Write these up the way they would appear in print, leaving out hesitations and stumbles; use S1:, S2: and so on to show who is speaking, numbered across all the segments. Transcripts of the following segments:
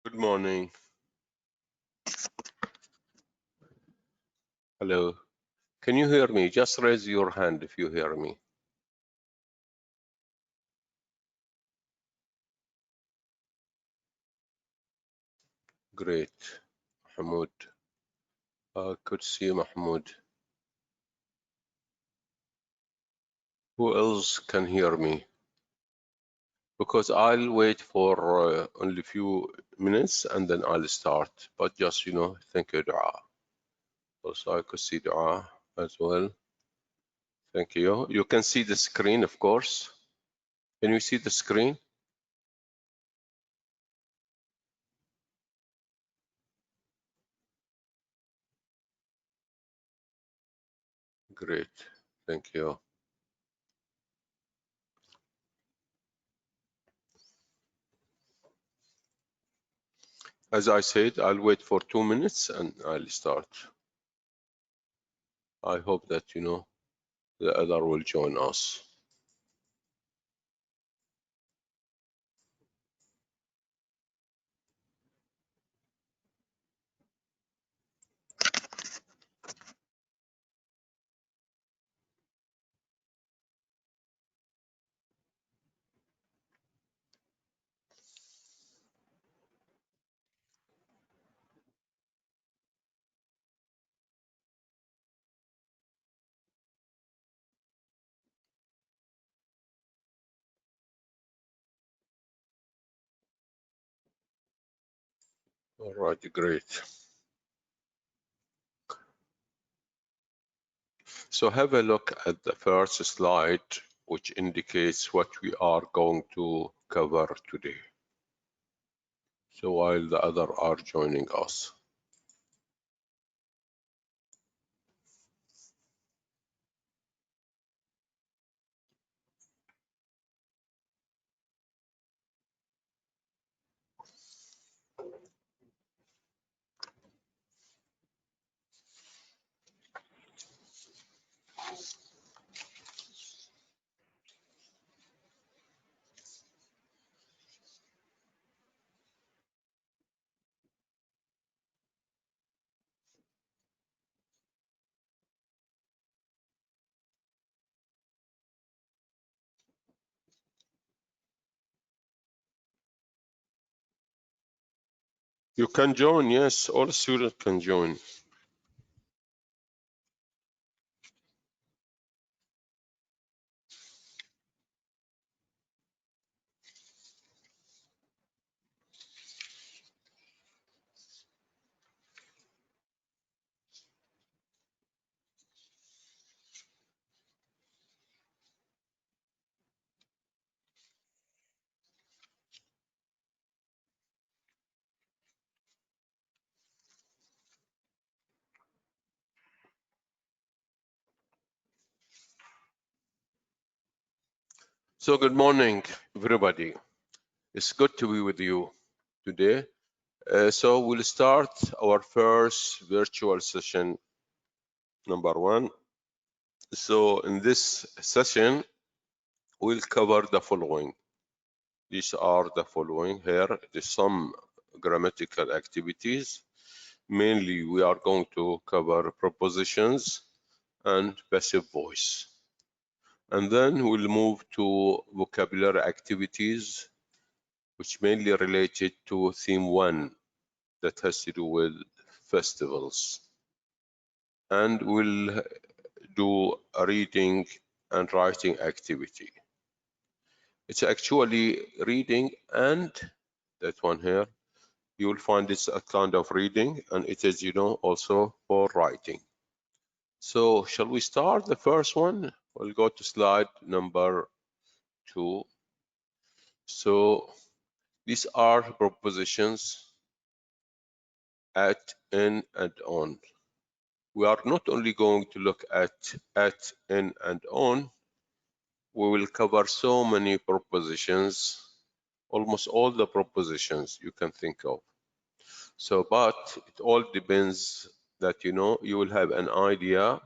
S1: Good morning. Hello. Can you hear me? Just raise your hand if you hear me. Great. Mahmoud. I could see Mahmoud. Who else can hear me? Because I'll wait for only a few minutes and then I'll start. But just, thank you, Dua. Also, I could see Dua as well. Thank you. You can see the screen, of course. Can you see the screen? Great. Thank you. As I said, I'll wait for 2 minutes and I'll start. I hope that, the other will join us. All right, great. So have a look at the first slide, which indicates what we are going to cover today. So while the other are joining us. You can join, yes, all students can join. So good morning, everybody. It's good to be with you today. So we'll start our first virtual session, number 1. So in this session, we'll cover the following. These are the following here. There's some grammatical activities. Mainly, we are going to cover prepositions and passive voice. And then we'll move to vocabulary activities, which mainly related to theme 1 that has to do with festivals. And we'll do a reading and writing activity. It's actually reading and that one here. You will find it's a kind of reading and it is, also for writing. So shall we start the first one? We'll go to slide number 2. So these are prepositions at, in, and on. We are not only going to look at, in, and on. We will cover so many prepositions, almost all the prepositions you can think of. So, but it all depends that, you will have an idea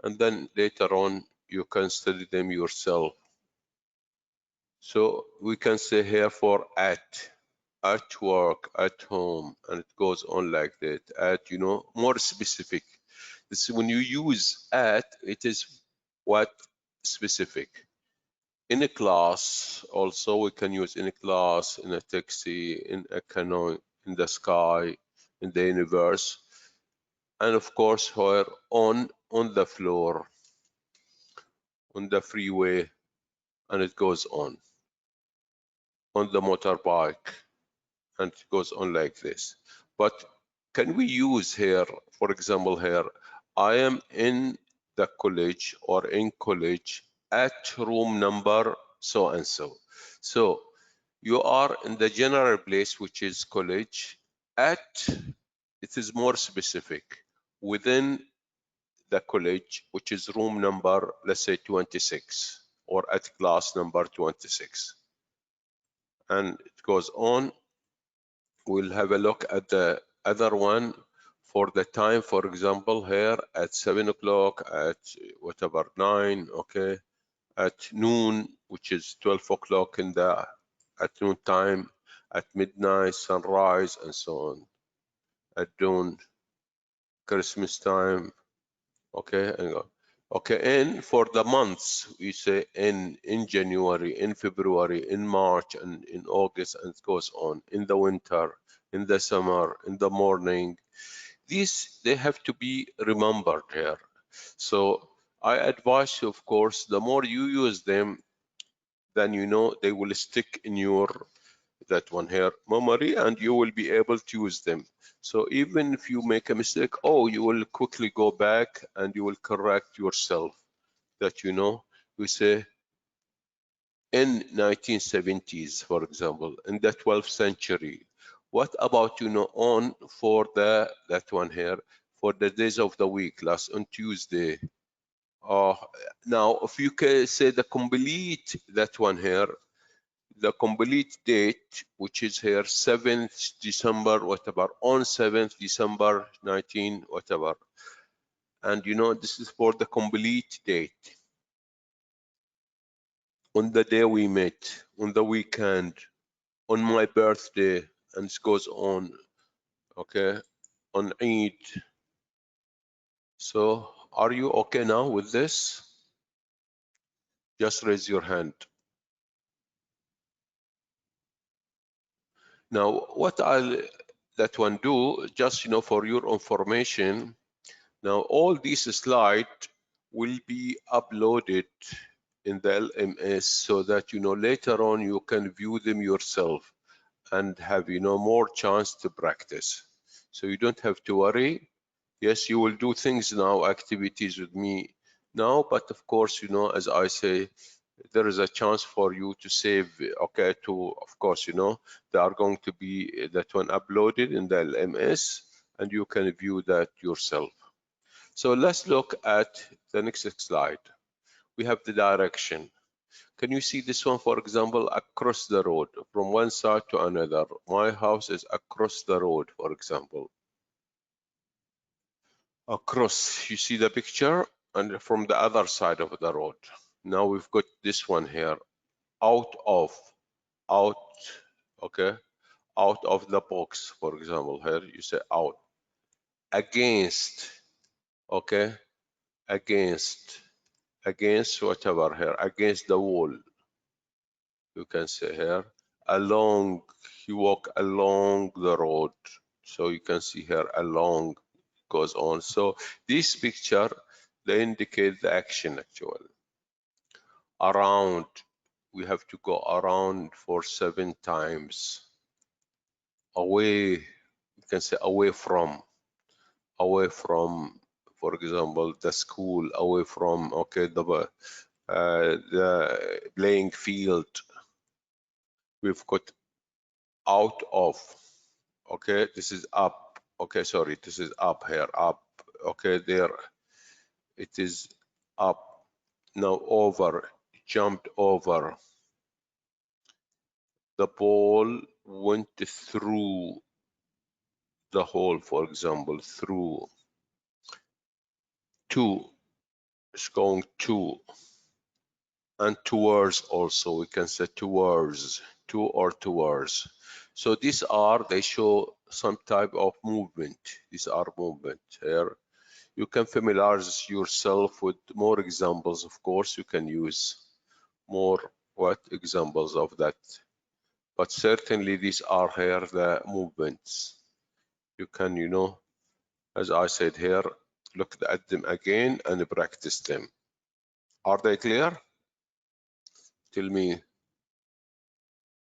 S1: and then later on you can study them yourself. So we can say here for at at work, at home, and it goes on like that. At, you know, more specific. This when you use at, it is what specific. In a class, also we can use in a class, in a taxi, in a canoe, in the sky, in the universe, and of course where on the floor, on the freeway, and it goes on the motorbike, and it goes on like this. But can we use here, for example, here, I am in the college or in college at room number so and so. So you are in the general place, which is college. At, it is more specific. Within the college, which is room number, let's say 26, or at class number 26. And it goes on. We'll have a look at the other one for the time, for example, here at 7 o'clock, at whatever, 9, okay, at noon, which is 12 o'clock in the at noon time, at midnight, sunrise, and so on, at dawn, Christmas time, okay, and go. Okay, and for the months, we say in January, in February, in March, and in August, and it goes on, in the winter, in the summer, in the morning. These, they have to be remembered here. So I advise you, of course, the more you use them, then you know they will stick in your, that one here, memory, and you will be able to use them. So even if you make a mistake, oh, you will quickly go back and you will correct yourself. That, you know, we say in 1970s, for example, in the 12th century. What about, you know, on for the, that one here, for the days of the week, last on Tuesday. Now, if you can say the complete, that one here, the complete date, which is here 7th December, whatever, on 7th December 19, whatever. And you know, this is for the complete date. On the day we met, on the weekend, on my birthday, and it goes on, okay, on Eid. So are you okay now with this? Just raise your hand. Now, what I'll that one do, just, you know, for your information, now all these slides will be uploaded in the LMS so that, you know, later on you can view them yourself and have, you know, more chance to practice. So you don't have to worry. Yes, you will do things now, activities with me now, but of course, you know, as I say, there is a chance for you to save, okay, to, of course, you know, they are going to be that one uploaded in the LMS and you can view that yourself. So let's look at the next slide. We have the direction. Can you see this one, for example, across the road from one side to another? My house is across the road, for example. Across, you see the picture, and from the other side of the road. Now we've got this one here, out of, okay, out of the box, for example, here you say out, against, okay, against whatever here, against the wall, you can say here, along, you walk along the road, so you can see here along goes on. So this picture, they indicate the action actually. Around, we have to go around for 7 times. Away, you can say away from, for example, the school, away from, okay, the playing field. We've got out of, okay, this is up, okay, sorry, this is up here, up, okay, there, it is up. Now over, jumped over. The ball went through the hole, for example, through. To, it's going to. And towards also, we can say towards. to or towards. So these are, they show some type of movement. These are movement here. You can familiarize yourself with more examples. Of course, you can use more examples of that. But certainly these are here the movements. You can, as I said here, look at them again and practice them. Are they clear? Tell me,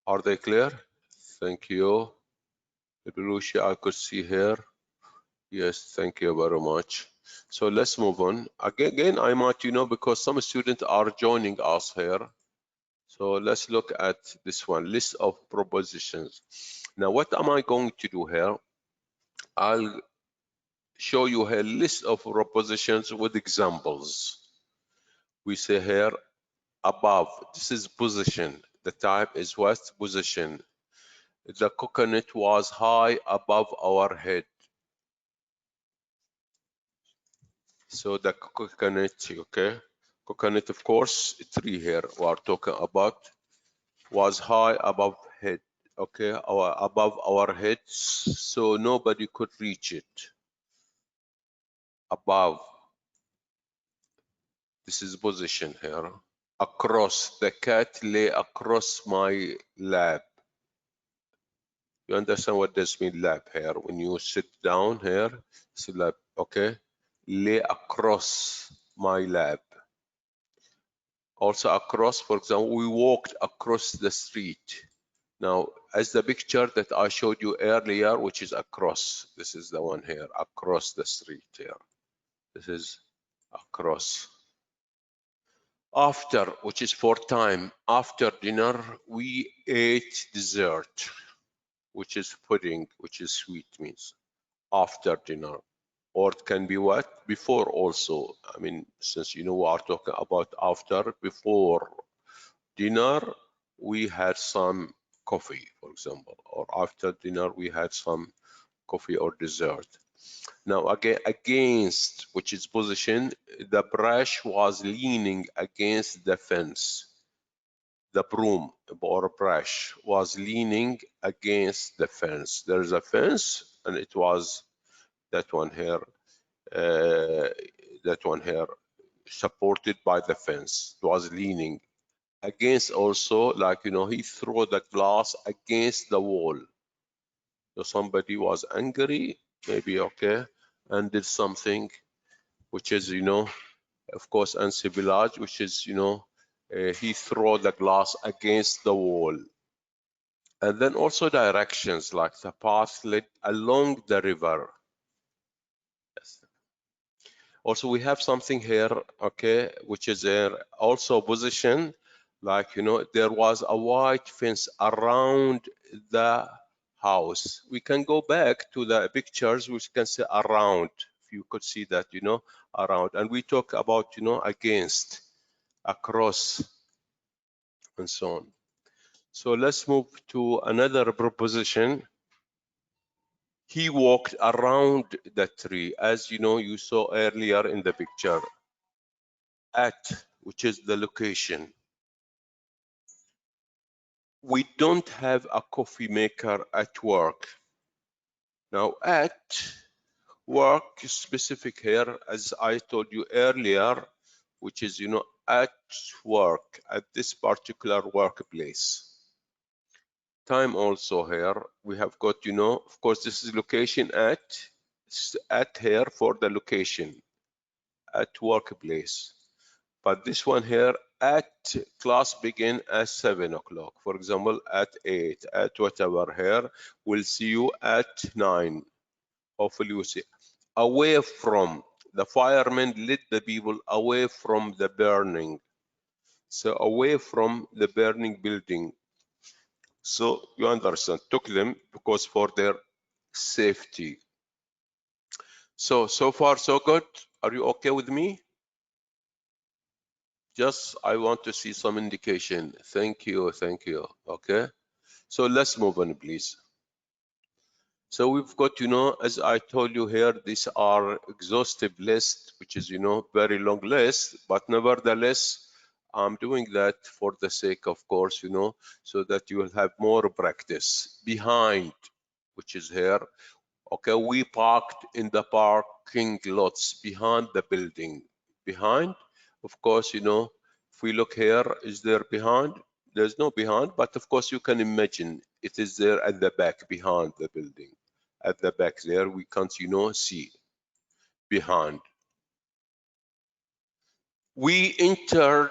S1: are they clear? Thank you. Belushi, I could see here. Yes, thank you very much. So let's move on. Again, I might, because some students are joining us here. So let's look at this one, list of propositions. Now, what am I going to do here? I'll show you a list of propositions with examples. We say here, above, this is position. The type is what? Position. The coconut was high above our head. So the coconut, okay? Coconut, of course, tree here we are talking about, was high above head, okay? Above our heads, so nobody could reach it. Above. This is position here. Across, the cat lay across my lap. You understand what this means, lap here? When you sit down here, it's lap, okay? Lay across my lap. Also across, for example, we walked across the street. Now, as the picture that I showed you earlier, which is across, this is the one here, across the street here. This is across. After, which is for time, after dinner, we ate dessert, which is pudding, which is sweet means, after dinner. Or it can be what? Before also. I mean, since we are talking about after, before dinner, we had some coffee, for example, or after dinner, we had some coffee or dessert. Now, again, against, which is position, the brush was leaning against the fence. The broom or brush was leaning against the fence. There is a fence, and it was that one here, supported by the fence. It was leaning against also, like, he threw the glass against the wall. So somebody was angry, maybe, okay, and did something which is, of course, uncivilized, which is, he threw the glass against the wall. And then also directions, like the path led along the river. Yes. Also, we have something here, okay, which is also position, like, there was a white fence around the house. We can go back to the pictures, which can say around, if you could see that, around. And we talk about, against, across, and so on. So let's move to another proposition. He walked around the tree, as you saw earlier in the picture. At, which is the location. We don't have a coffee maker at work. Now, at work specific here, as I told you earlier, which is, at work, at this particular workplace. Time also here, we have got, of course, this is location at here for the location, at workplace. But this one here, at class begin at 7 o'clock. For example, at 8, at whatever here, we'll see you at 9. Hopefully you see. Away from, the firemen led the people away from the burning. So away from the burning building. So you understand, took them because for their safety. So far so good. Are you okay with me? Just, I want to see some indication. Thank you, thank you. Okay, so let's move on, please. So we've got, as I told you here, these are exhaustive list, which is, very long list, but nevertheless, I'm doing that for the sake, of course, so that you will have more practice. Behind, which is here. Okay, we parked in the parking lots behind the building. Behind, of course, if we look here, is there behind? There's no behind, but of course you can imagine it is there at the back, behind the building. At the back there, we can't, see behind. We entered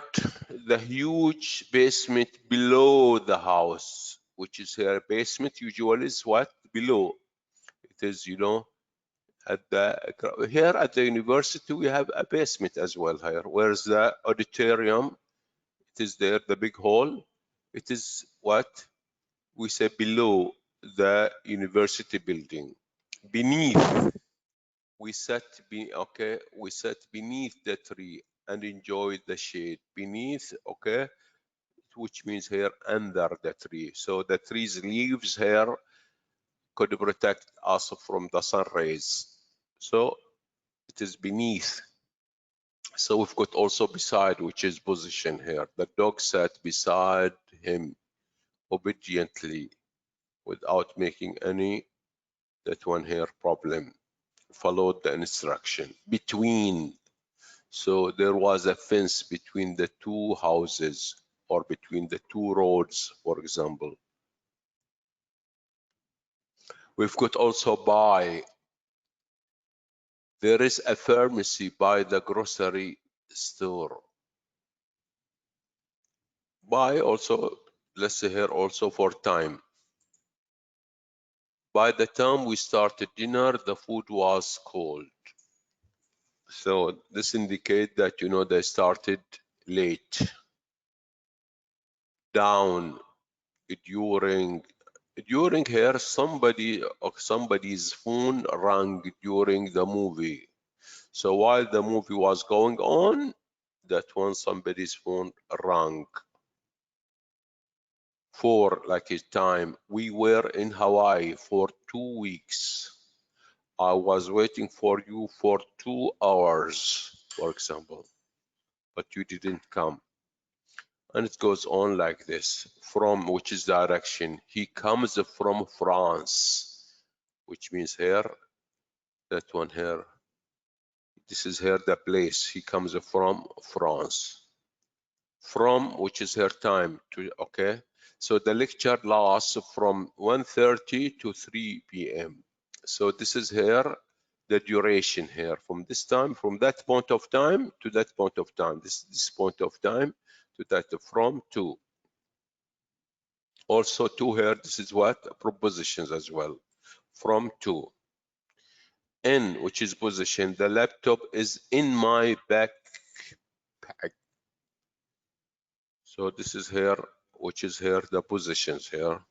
S1: the huge basement below the house, which is here. Basement usually is what? Below. It is, here at the university, we have a basement as well here. Where's the auditorium? It is there, the big hall. It is what? We say below the university building. Beneath, we sat beneath the tree and enjoyed the shade. Beneath, okay, which means here under the tree. So the tree's leaves here could protect us from the sun rays. So it is beneath. So we've got also beside, which is position here. The dog sat beside him obediently without making any, that one here, problem. Followed the instruction. Between. So there was a fence between the two houses or between the two roads, for example. We've got also by. There is a pharmacy by the grocery store. By also, let's say here also for time. By the time we started dinner, the food was cold. So this indicates that, they started late. Down, during here, somebody's phone rang during the movie. So while the movie was going on, that one somebody's phone rang. For like a time, we were in Hawaii for 2 weeks. I was waiting for you for 2 hours, for example, but you didn't come. And it goes on like this. From, which is direction. He comes from France, which means here, that one here. This is here the place. He comes from France. From, which is her time, okay? So the lecture lasts from 1:30 to 3 p.m. So this is here, the duration here, from this time, from that point of time to that point of time, this point of time to that, from to. Also to here, this is what? Prepositions as well. From to. In, which is position, the laptop is in my backpack. So this is here, which is here, the positions here.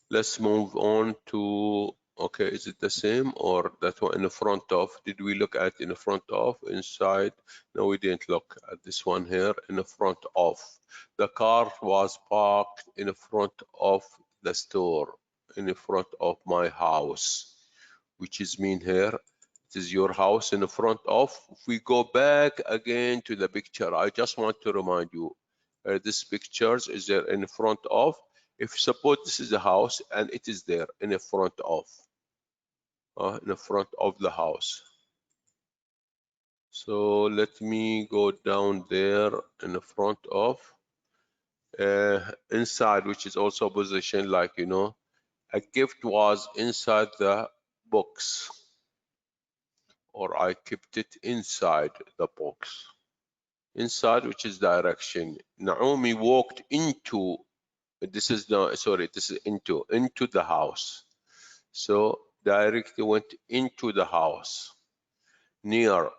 S1: Let's move on to, okay, is it the same or that one in the front of? Did we look at in the front of, inside? No, we didn't look at this one here, in the front of. The car was parked in the front of the store, in the front of my house, which is mean here. It is your house in the front of. If we go back again to the picture, I just want to remind you, this pictures is there in front of. If suppose this is a house and it is there in the front of, the house. So let me go down there in the front of, inside, which is also position, like, a gift was inside the box, or I kept it inside the box. Inside, which is direction. Naomi walked into, this is into the house. So directly went into the house. Near,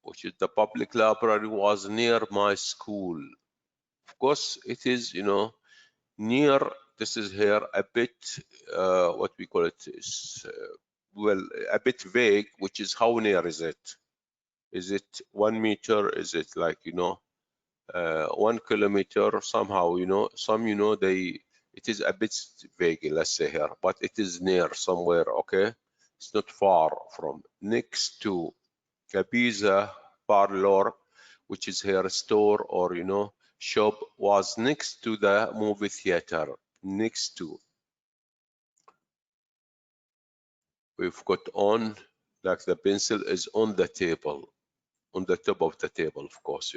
S1: which is the public library, was near my school. Of course, it is, near. This is here a bit, what we call it is, well, a bit vague, which is how near is it? Is it 1 meter? Is it like, 1 kilometer? Somehow, some, it is a bit vague, let's say here, but it is near somewhere, okay? It's not far from. Next to a pizza parlor, which is here a store or shop, was next to the movie theater. Next to. We've got on, like the pencil is on the table, on the top of the table, of course,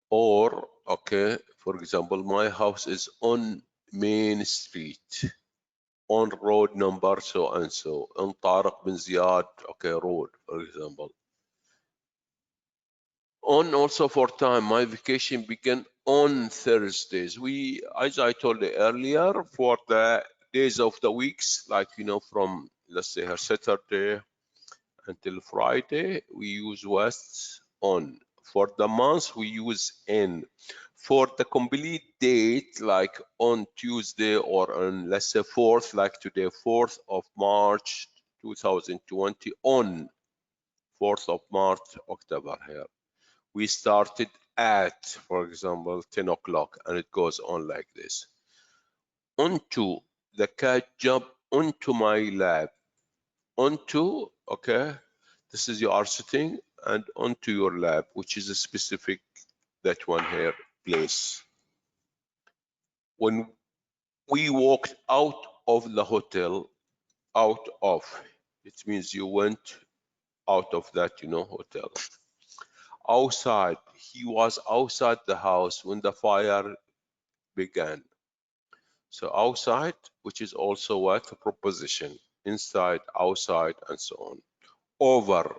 S1: Or, okay, for example, my house is on Main Street, on road number so and so, on Tariq bin Ziyad, okay, road, for example. On also for time, my vacation began on Thursdays. As I told you earlier, for the days of the weeks, like, from, let's say, Saturday until Friday, we use what? On. For the month, we use in. For the complete date, like on Tuesday or on, let's say, 4th, like today, 4th of March 2020, on 4th of March, October here. We started at, for example, 10 o'clock, and it goes on like this. Onto, the cat jumped onto my lap. Onto, okay, this is you are sitting, and onto your lap, which is a specific, that one here, place. When we walked out of the hotel, out of, it means you went out of that, hotel. Outside, he was outside the house when the fire began. So outside, which is also what? A preposition. Inside, outside, and so on. Over,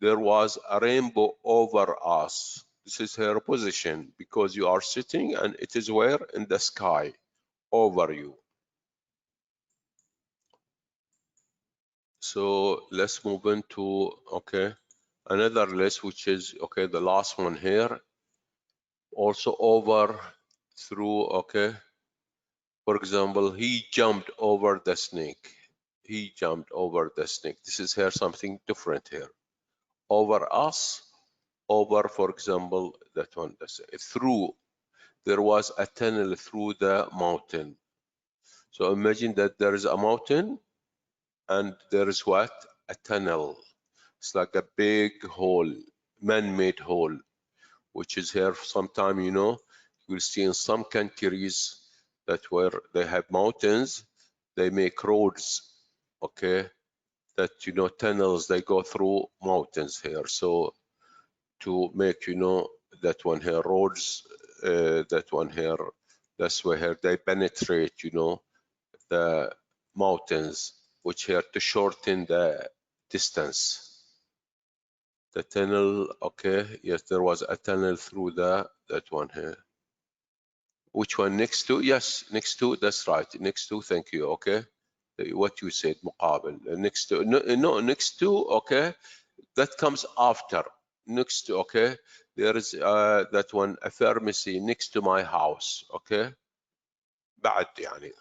S1: there was a rainbow over us. This is her position because you are sitting and it is where? In the sky, over you. So let's move into, okay, another list, which is, okay, the last one here. Also over, through, okay. For example, he jumped over the snake. He jumped over the snake. This is here something different here. Over us, over, for example, that one, through. There was a tunnel through the mountain. So imagine that there is a mountain and there is what? A tunnel. It's like a big hole, man-made hole, which is here sometime, you'll see in some countries that where they have mountains, they make roads, okay, that, tunnels, they go through mountains here. So to make, that one here, roads, that one here, that's where here they penetrate, the mountains, which here to shorten the distance. The tunnel, okay, yes, there was a tunnel through that one here. Which one? Next to? Yes, next to, that's right. Next to, thank you, okay. What you said, مقابل. Next to, no, next to, okay, that comes after. Next to, okay, there is that one, a pharmacy next to my house, okay. بعد يعني.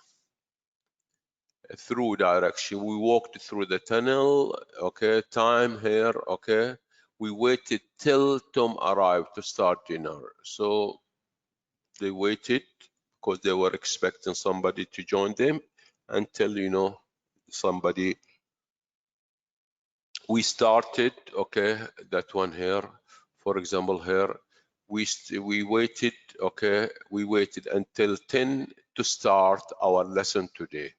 S1: Through direction, we walked through the tunnel, okay. Time here, okay. We waited till Tom arrived to start dinner. So they waited because they were expecting somebody to join them until, somebody. We started, okay, that one here. For example, here, we waited, okay, we waited until 10 to start our lesson today.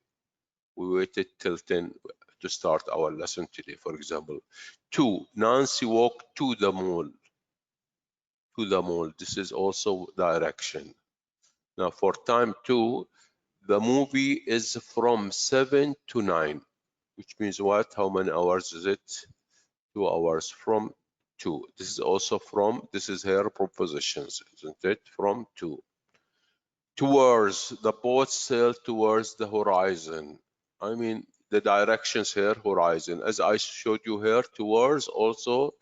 S1: We waited till 10 to start our lesson today, for example. 2, Nancy walked to the mall. To the mall. This is also direction. Now for time 2, the movie is from 7 to 9, which means what? How many hours is it? 2 hours from 2. This is also from, this is here propositions, isn't it? From 2. Towards, the boat sailed towards the horizon. I mean, the directions here, horizon. As I showed you here, towards also,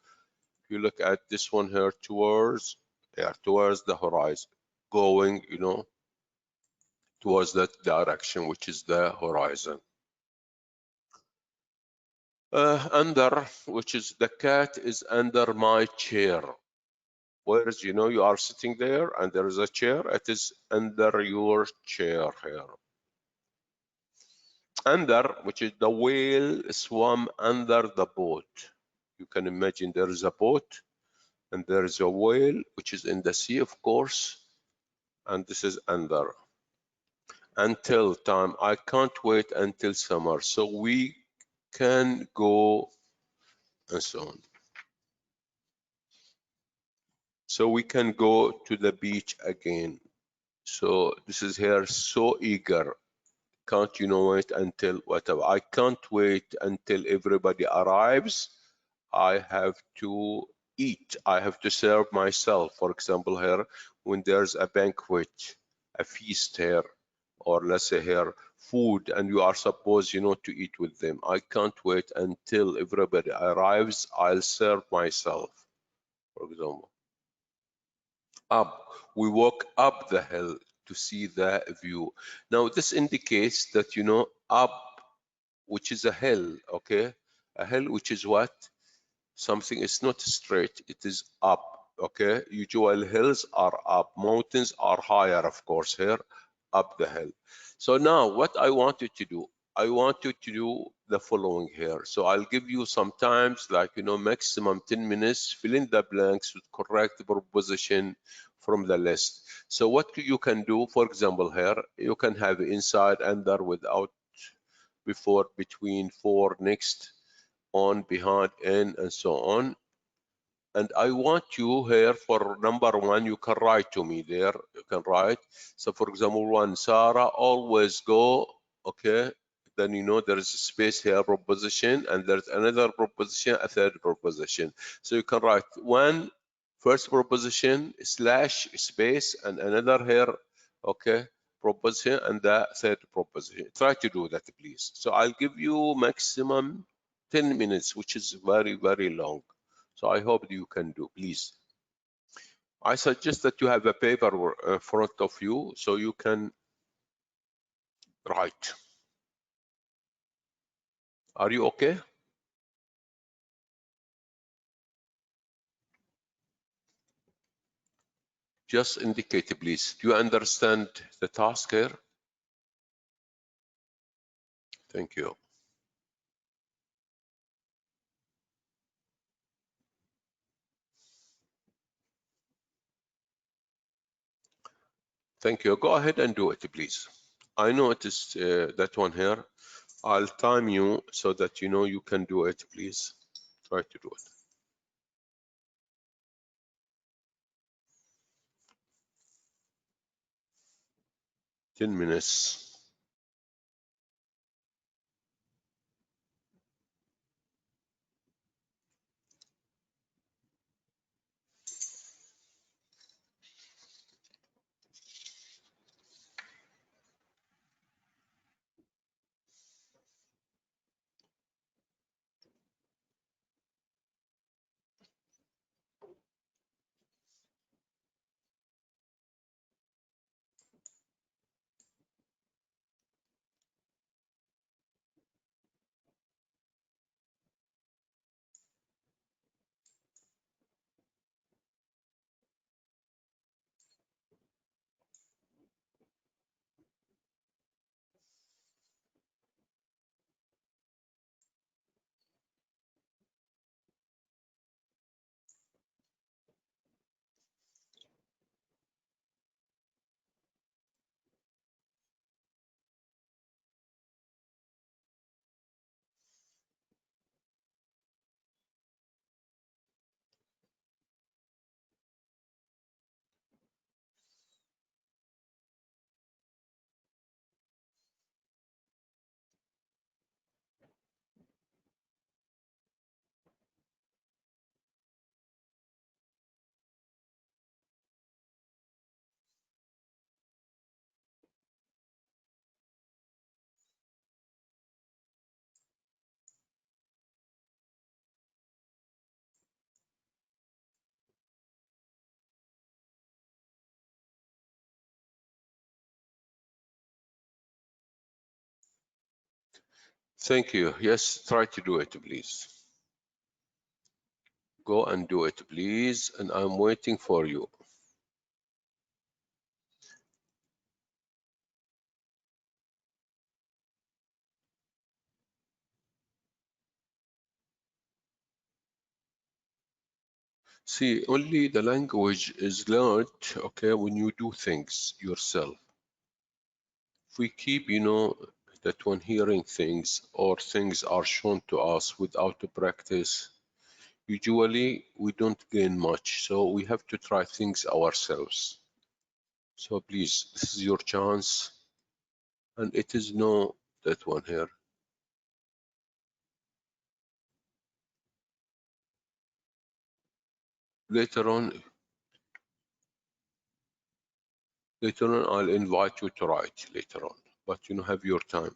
S1: if you look at this one here, towards, yeah, towards the horizon. Going, towards that direction, which is the horizon. Under, which is the cat is under my chair. Whereas, you are sitting there and there is a chair, it is under your chair here. Under, which is the whale swam under the boat. You can imagine there is a boat and there is a whale which is in the sea, of course, and this is under. Until time, I can't wait until summer, so we can go, and so on. So we can go to the beach again. So this is here, so eager. Can't wait until whatever. I can't wait until everybody arrives. I have to eat. I have to serve myself. For example, here, when there's a banquet, a feast here, or let's say here, food, and you are supposed, to eat with them. I can't wait until everybody arrives. I'll serve myself, for example. Up. We walk up the hill to see the view. Now, this indicates that, up, which is a hill, okay? A hill, which is what? Something is not straight, it is up, okay? Usual hills are up, mountains are higher, of course, here, up the hill. So now what I want you to do, I want you to do the following here. So I'll give you some times, like, maximum 10 minutes, fill in the blanks with correct proposition from the list. So what you can do, for example, here, you can have inside, under, without, before, between, for, next, on, behind, in, and so on. And I want you here for number one, you can write to me there, you can write. So for example, one, Sarah always go, okay? Then there is a space here, proposition, and there's another proposition, a third proposition. So you can write one, first proposition, slash, space, and another here, okay? Proposition, and the third proposition. Try to do that, please. So I'll give you maximum 10 minutes, which is very, very long. So I hope you can do, please. I suggest that you have a paper in front of you so you can write. Are you okay? Just indicate, please. Do you understand the task here? Thank you. Thank you. Go ahead and do it, please. I noticed that one here. I'll time you so that you can do it, please. Try to do it. 10 minutes. Thank you. Yes, try to do it, please. Go and do it, please. And I'm waiting for you. See, only the language is learned, okay, when you do things yourself. If we keep, that when hearing things or things are shown to us without a practice, usually we don't gain much. So we have to try things ourselves. So please, this is your chance. And it is no, that one here. Later on, I'll invite you to write later on, but have your time.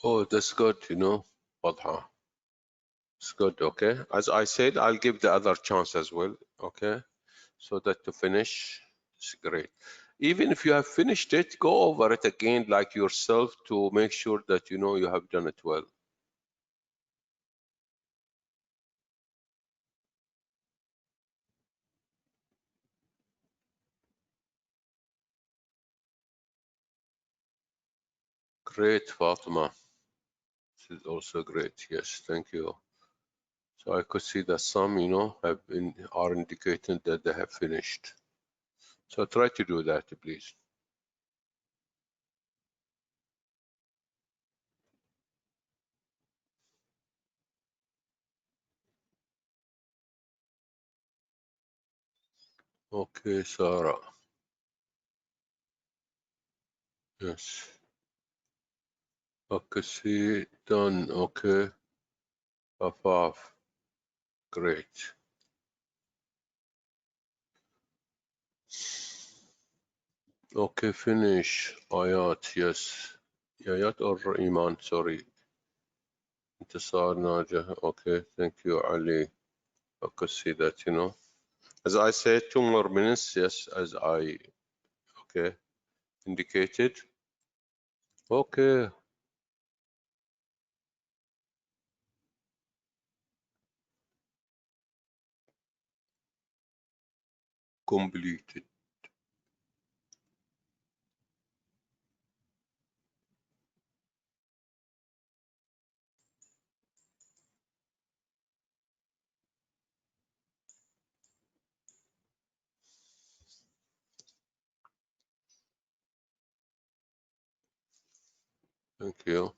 S1: Oh, that's good, Wadha. It's good, okay. As I said, I'll give the other chance as well, okay. So that to finish, it's great. Even if you have finished it, go over it again like yourself to make sure that you have done it well. Great, Fatima. This is also great. Yes, thank you. So I could see that some, are indicating that they have finished. So try to do that, please. Okay, Sarah. Yes. Okay, see, done. Okay. Afaf. Great. Okay, finish. Ayat, yes. Ayat or Iman, sorry. Intisar Najah. Okay, thank you, Ali. I could see that, As I said, 2 more minutes, yes, as I, okay, indicated. Okay, completed. Thank you.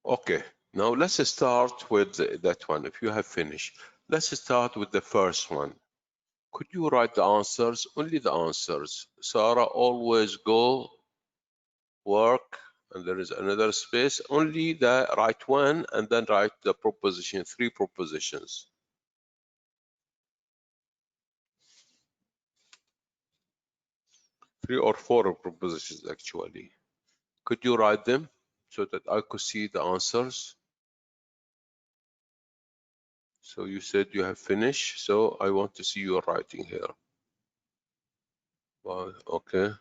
S1: Okay, now let's start with that one. If you have finished, let's start with the first one. Could you write the answers? Only the answers. Sarah, always go, work, and there is another space. Only the right one, and then write the proposition, 3 propositions. 3 or 4 propositions, actually. Could you write them so that I could see the answers? So you said you have finished, so I want to see your writing here. Well, okay.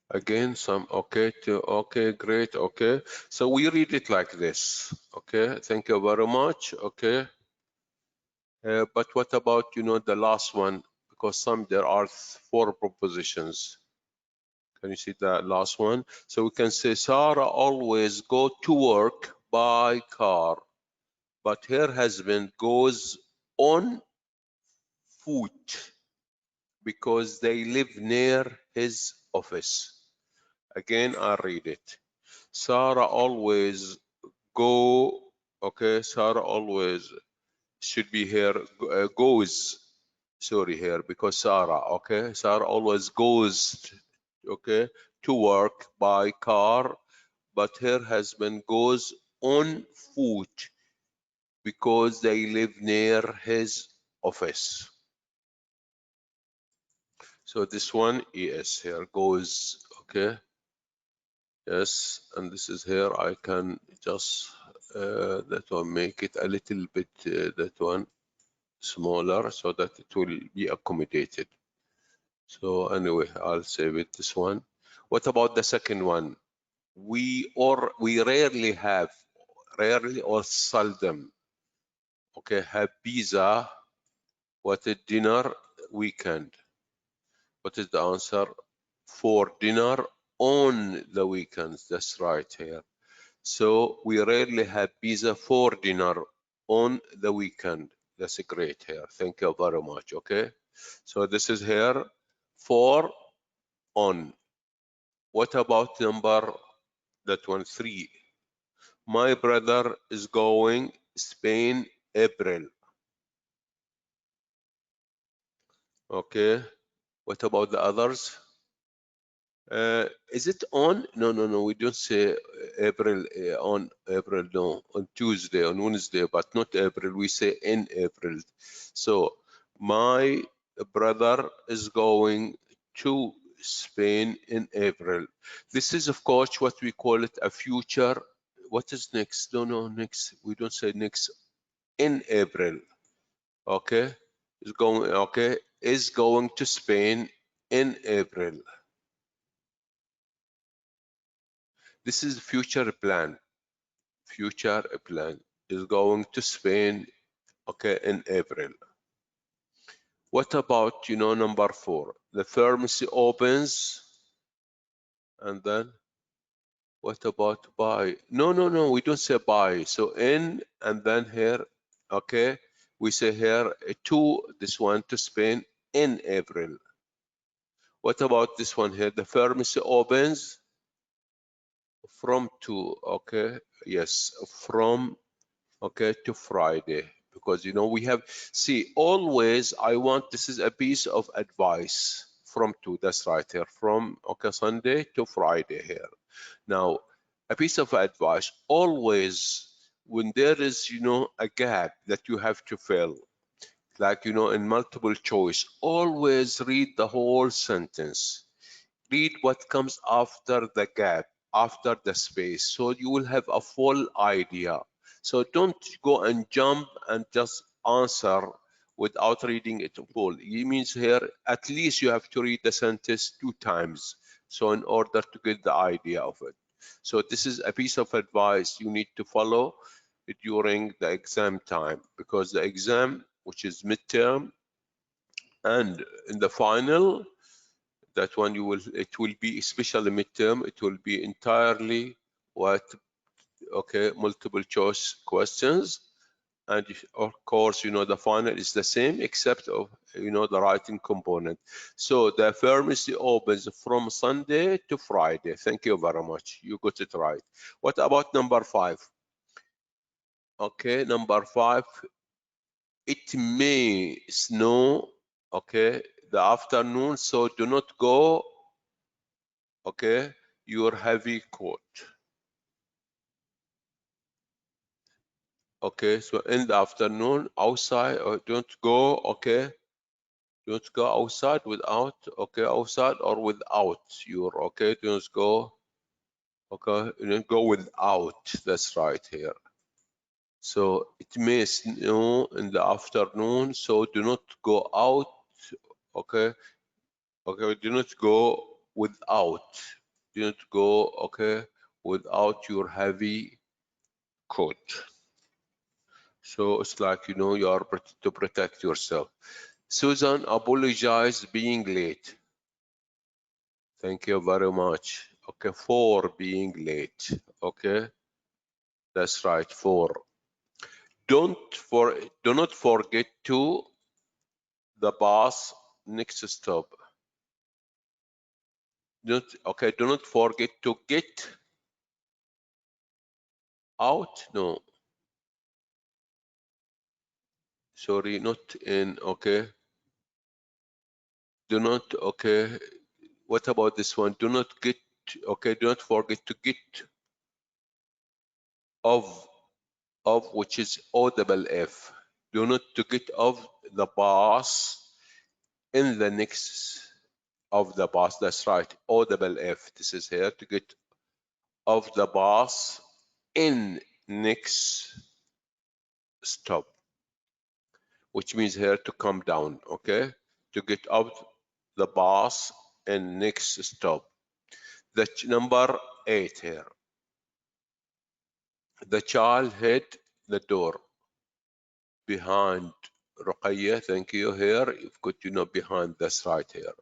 S1: Again, some, okay, okay, great, okay. So we read it like this, okay? Thank you very much, okay? But what about, the last one? Because there are 4 propositions. Can you see the last one? So we can say Sarah always go to work by car, but her husband goes on foot because they live near his office. Again, I'll read it. Sarah always go, okay, Sarah always should be here, goes, sorry here, because Sarah, okay, Sarah always goes, okay, to work by car, but her husband goes on foot because they live near his office. So this one, yes, here goes, okay, yes, and this is here, I can just, that one, make it a little bit, that one, smaller so that it will be accommodated. So anyway, I'll save it, this one. What about the second one? We rarely have, rarely or seldom, okay, have pizza, what a dinner weekend. What is the answer? For dinner on the weekends, that's right here. So we rarely have pizza for dinner on the weekend. That's great here. Thank you very much. Okay. So this is here for on. What about number that one 3? My brother is going Spain April. Okay. What about the others? Is it on? No, no, no. We don't say April on April. No, on Tuesday, on Wednesday, but not April. We say in April. So my brother is going to Spain in April. This is, of course, what we call it a future. What is next? No, no, next. We don't say next. In April. Okay, is going. Okay, is going to Spain in April. This is future plan. Future plan is going to Spain, okay, in April. What about, number 4? The pharmacy opens, and then what about buy? No, no, no, we don't say buy. So in, and then here, okay, we say here to, this one, to Spain in April. What about this one here? The pharmacy opens from to, okay, yes, from, okay, to Friday, because we have, see, always I want, this is a piece of advice from to, that's right here, from, okay, Sunday to Friday here. Now, a piece of advice, always when there is, a gap that you have to fill, like, in multiple choice, always read the whole sentence. Read what comes after the gap, after the space, so you will have a full idea. So don't go and jump and just answer without reading it full. It means here, at least you have to read the sentence 2 times. So in order to get the idea of it. So this is a piece of advice you need to follow during the exam time, because the exam, which is midterm, and in the final, that one it will be, especially midterm, it will be entirely what, okay, multiple choice questions. And of course, the final is the same except of, the writing component. So the pharmacy opens from Sunday to Friday. Thank you very much. You got it right. What about number 5? Okay, number 5, it may snow, okay, the afternoon, so do not go, okay, your heavy coat. Okay, so in the afternoon, outside, or don't go, okay, don't go outside without, okay, outside or without your, okay, don't go, okay, don't go without, that's right here. So it may snow in the afternoon, so do not go out, okay, okay, do not go without, do not go, okay, without your heavy coat. So it's like, you know, you are to protect yourself. Susan apologized being late. Thank you very much. Okay, for being late. Okay, that's right, for. Do not forget to the bus next stop. Do not forget to get out. No, sorry, not in. Okay, do not. Okay, what about this one? Do not get. Okay, do not forget to get of which is OFF. Do not to get off the bus in the next of the bus. That's right, OFF. This is here to get off the bus in next stop, which means here to come down. Okay, to get off the bus in next stop. The number 8 here. The child hit the door behind. Ruqayya, thank you. Here you've got, you know, behind. That's right, here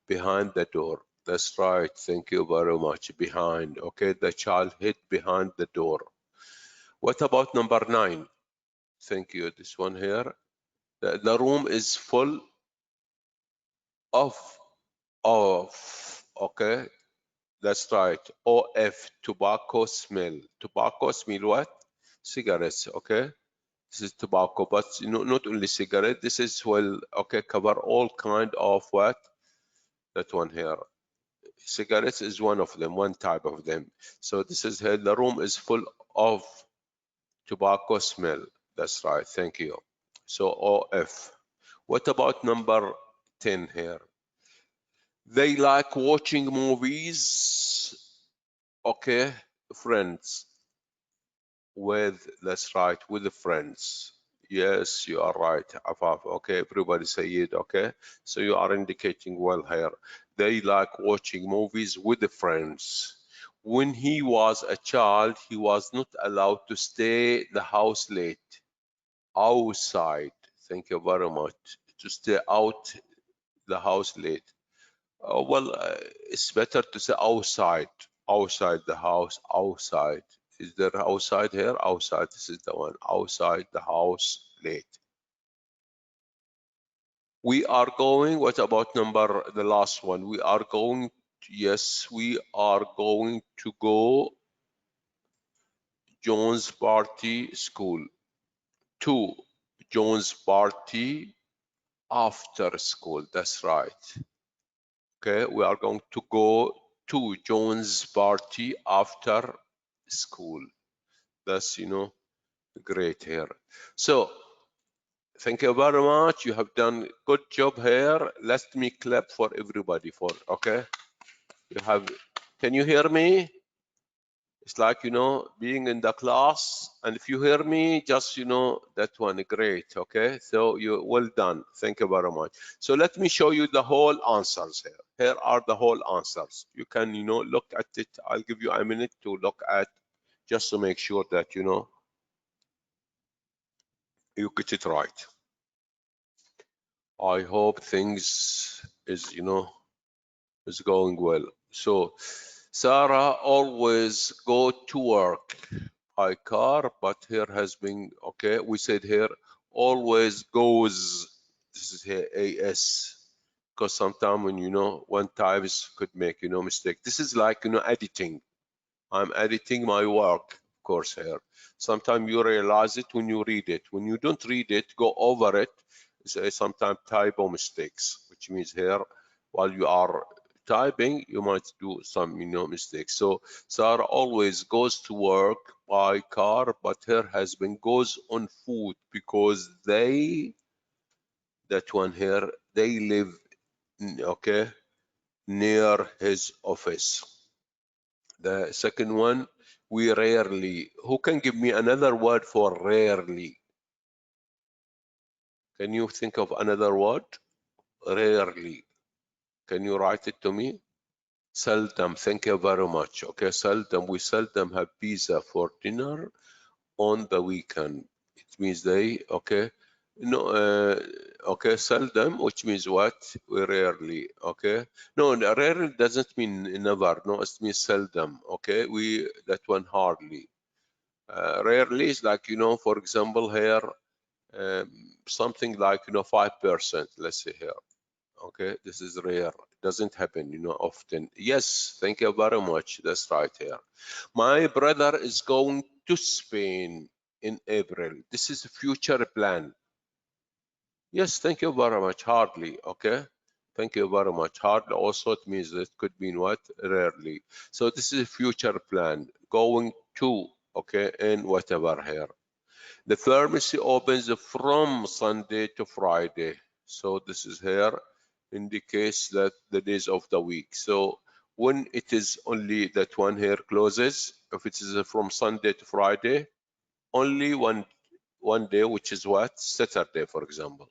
S1: behind the door. That's right, thank you very much. Behind. Okay, the child hid behind the door. What about number 9? Thank you. This one here. The room is full of okay, that's right. OF, tobacco smell. Tobacco smell what? Cigarettes. Okay, this is tobacco, but you know, not only cigarette. This is, well, okay, cover all kind of what? That one here. Cigarettes is one of them, one type of them. So this is here. The room is full of tobacco smell. That's right. Thank you. So OF. What about number 10 here? They like watching movies. Okay, friends. That's right, with the friends. Yes, you are right, Afaf. Okay, everybody say it. Okay, so you are indicating well here. They like watching movies with the friends. When he was a child, he was not allowed to stay the house late. Outside. Thank you very much. To stay out the house late. It's better to say outside. Outside the house. Outside. Is there outside here? Outside. This is the one. Outside the house late. We are going. What about the last one? We are going. Yes, we are going to go John's party school. To John's party after school. That's right. Okay, we are going to go to John's party after school. That's, you know, great here. So thank you very much. You have done good job here. Let me clap for everybody for, okay? Can you hear me? It's like, you know, being in the class, and if you hear me, just, you know, that one, great, okay? So you well done. Thank you very much. So let me show you the whole answers here. Here are the whole answers. You can, you know, look at it. I'll give you a minute to look at, just to make sure that, you know, you get it right. I hope things is, you know, is going well. So Sarah always go to work by car, but here has been, okay, we said here always goes. This is here AS, because sometimes when, you know, one types could make, you know, mistake. This is like, you know, editing. I'm editing my work, of course, here. Sometimes you realize it when you read it. When you don't read it, go over it. Sometimes typo mistakes, which means here, while you are typing, you might do some, you know, mistakes. So Sarah always goes to work by car, but her husband goes on foot because that one here, they live, okay, near his office. The second one, we rarely. Who can give me another word for rarely? Can you think of another word? Rarely. Can you write it to me? Seldom. Thank you very much. Okay, seldom. We seldom have pizza for dinner on the weekend. It means they, okay. No, okay, seldom, which means what? Rarely, okay. No, rarely doesn't mean never. No, it means seldom, okay. That one hardly. Rarely is like, for example, here, something like, 5%, let's say here. Okay, this is rare. It doesn't happen, often. Yes, thank you very much. That's right here. My brother is going to Spain in April. This is a future plan. Yes, thank you very much. Hardly, okay? Thank you very much. Hardly also it means it could mean what? Rarely. So this is a future plan. Going to, okay, and whatever here. The pharmacy opens from Sunday to Friday. So this is here indicates that the days of the week. So when it is only that one here closes, if it is from Sunday to Friday, only one day, which is what? Saturday, for example.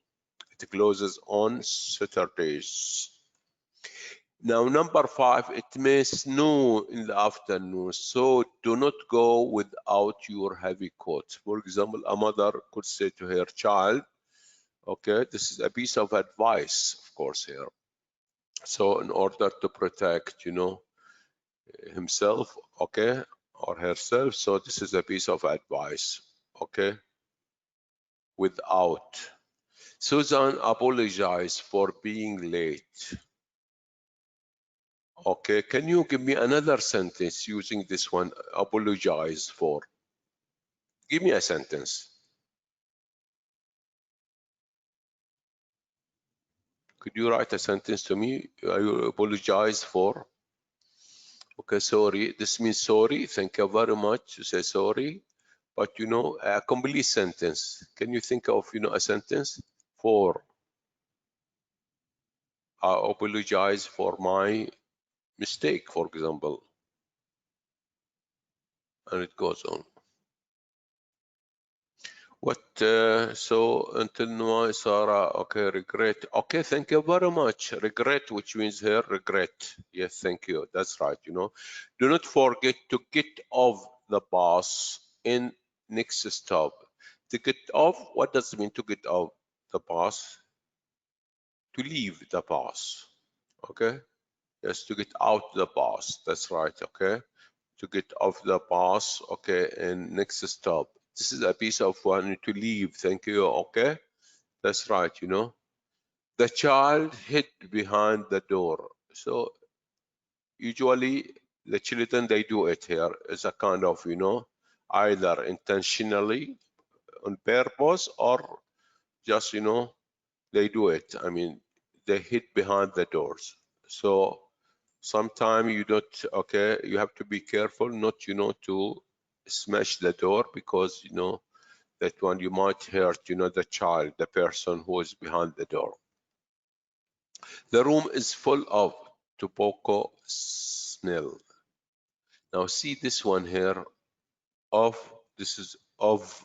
S1: It closes on Saturdays. Now, number 5, it may snow in the afternoon, so do not go without your heavy coat. For example, a mother could say to her child, okay, this is a piece of advice, of course, here. So in order to protect, himself, okay, or herself, so this is a piece of advice, okay, without. Susan apologized for being late. Okay, can you give me another sentence using this one, apologize for? Give me a sentence. Could you write a sentence to me? I apologize for. Okay, sorry. This means sorry. Thank you very much to say sorry. But a complete sentence. Can you think of a sentence? For. I apologize for my mistake, for example. And it goes on. What, so until now, Sarah, okay, regret. Okay, thank you very much. Regret, which means here, regret. Yes, thank you. That's right, Do not forget to get off the bus in next stop. To get off, what does it mean to get off the bus? To leave the bus, okay? Yes, to get out the bus. That's right, okay? To get off the bus, okay, and next stop. This is a piece of one to leave. Thank you, okay? That's right, The child hid behind the door. So usually the children, they do it here as a kind of, either intentionally on purpose or just, they do it. I mean, they hid behind the doors. So sometimes you don't, okay, you have to be careful not, to smash the door because, that one you might hurt, the child, the person who is behind the door. The room is full of tobacco smell. Now see this one here, of, this is of,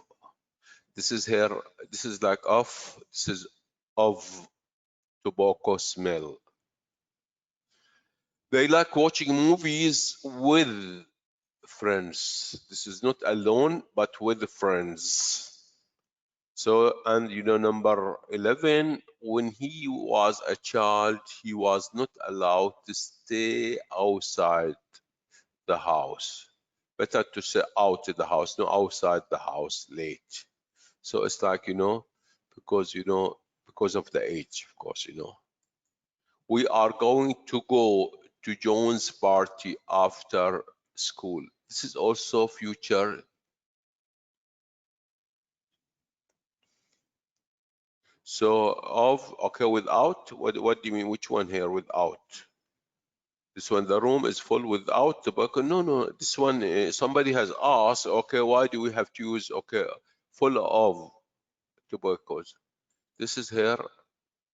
S1: this is here, this is like of, this is of tobacco smell. They like watching movies with friends. This is not alone, but with friends. So, and number 11, when he was a child, he was not allowed to stay outside the house. Better to say out of the house, not outside the house late. So it's like, because, because of the age, of course, We are going to go to John's party after school. This is also future. So of, okay, without, what do you mean? Which one here without? This one, the room is full without tobacco. No, this one, somebody has asked, okay, why do we have to use, okay, full of tobaccos? This is here,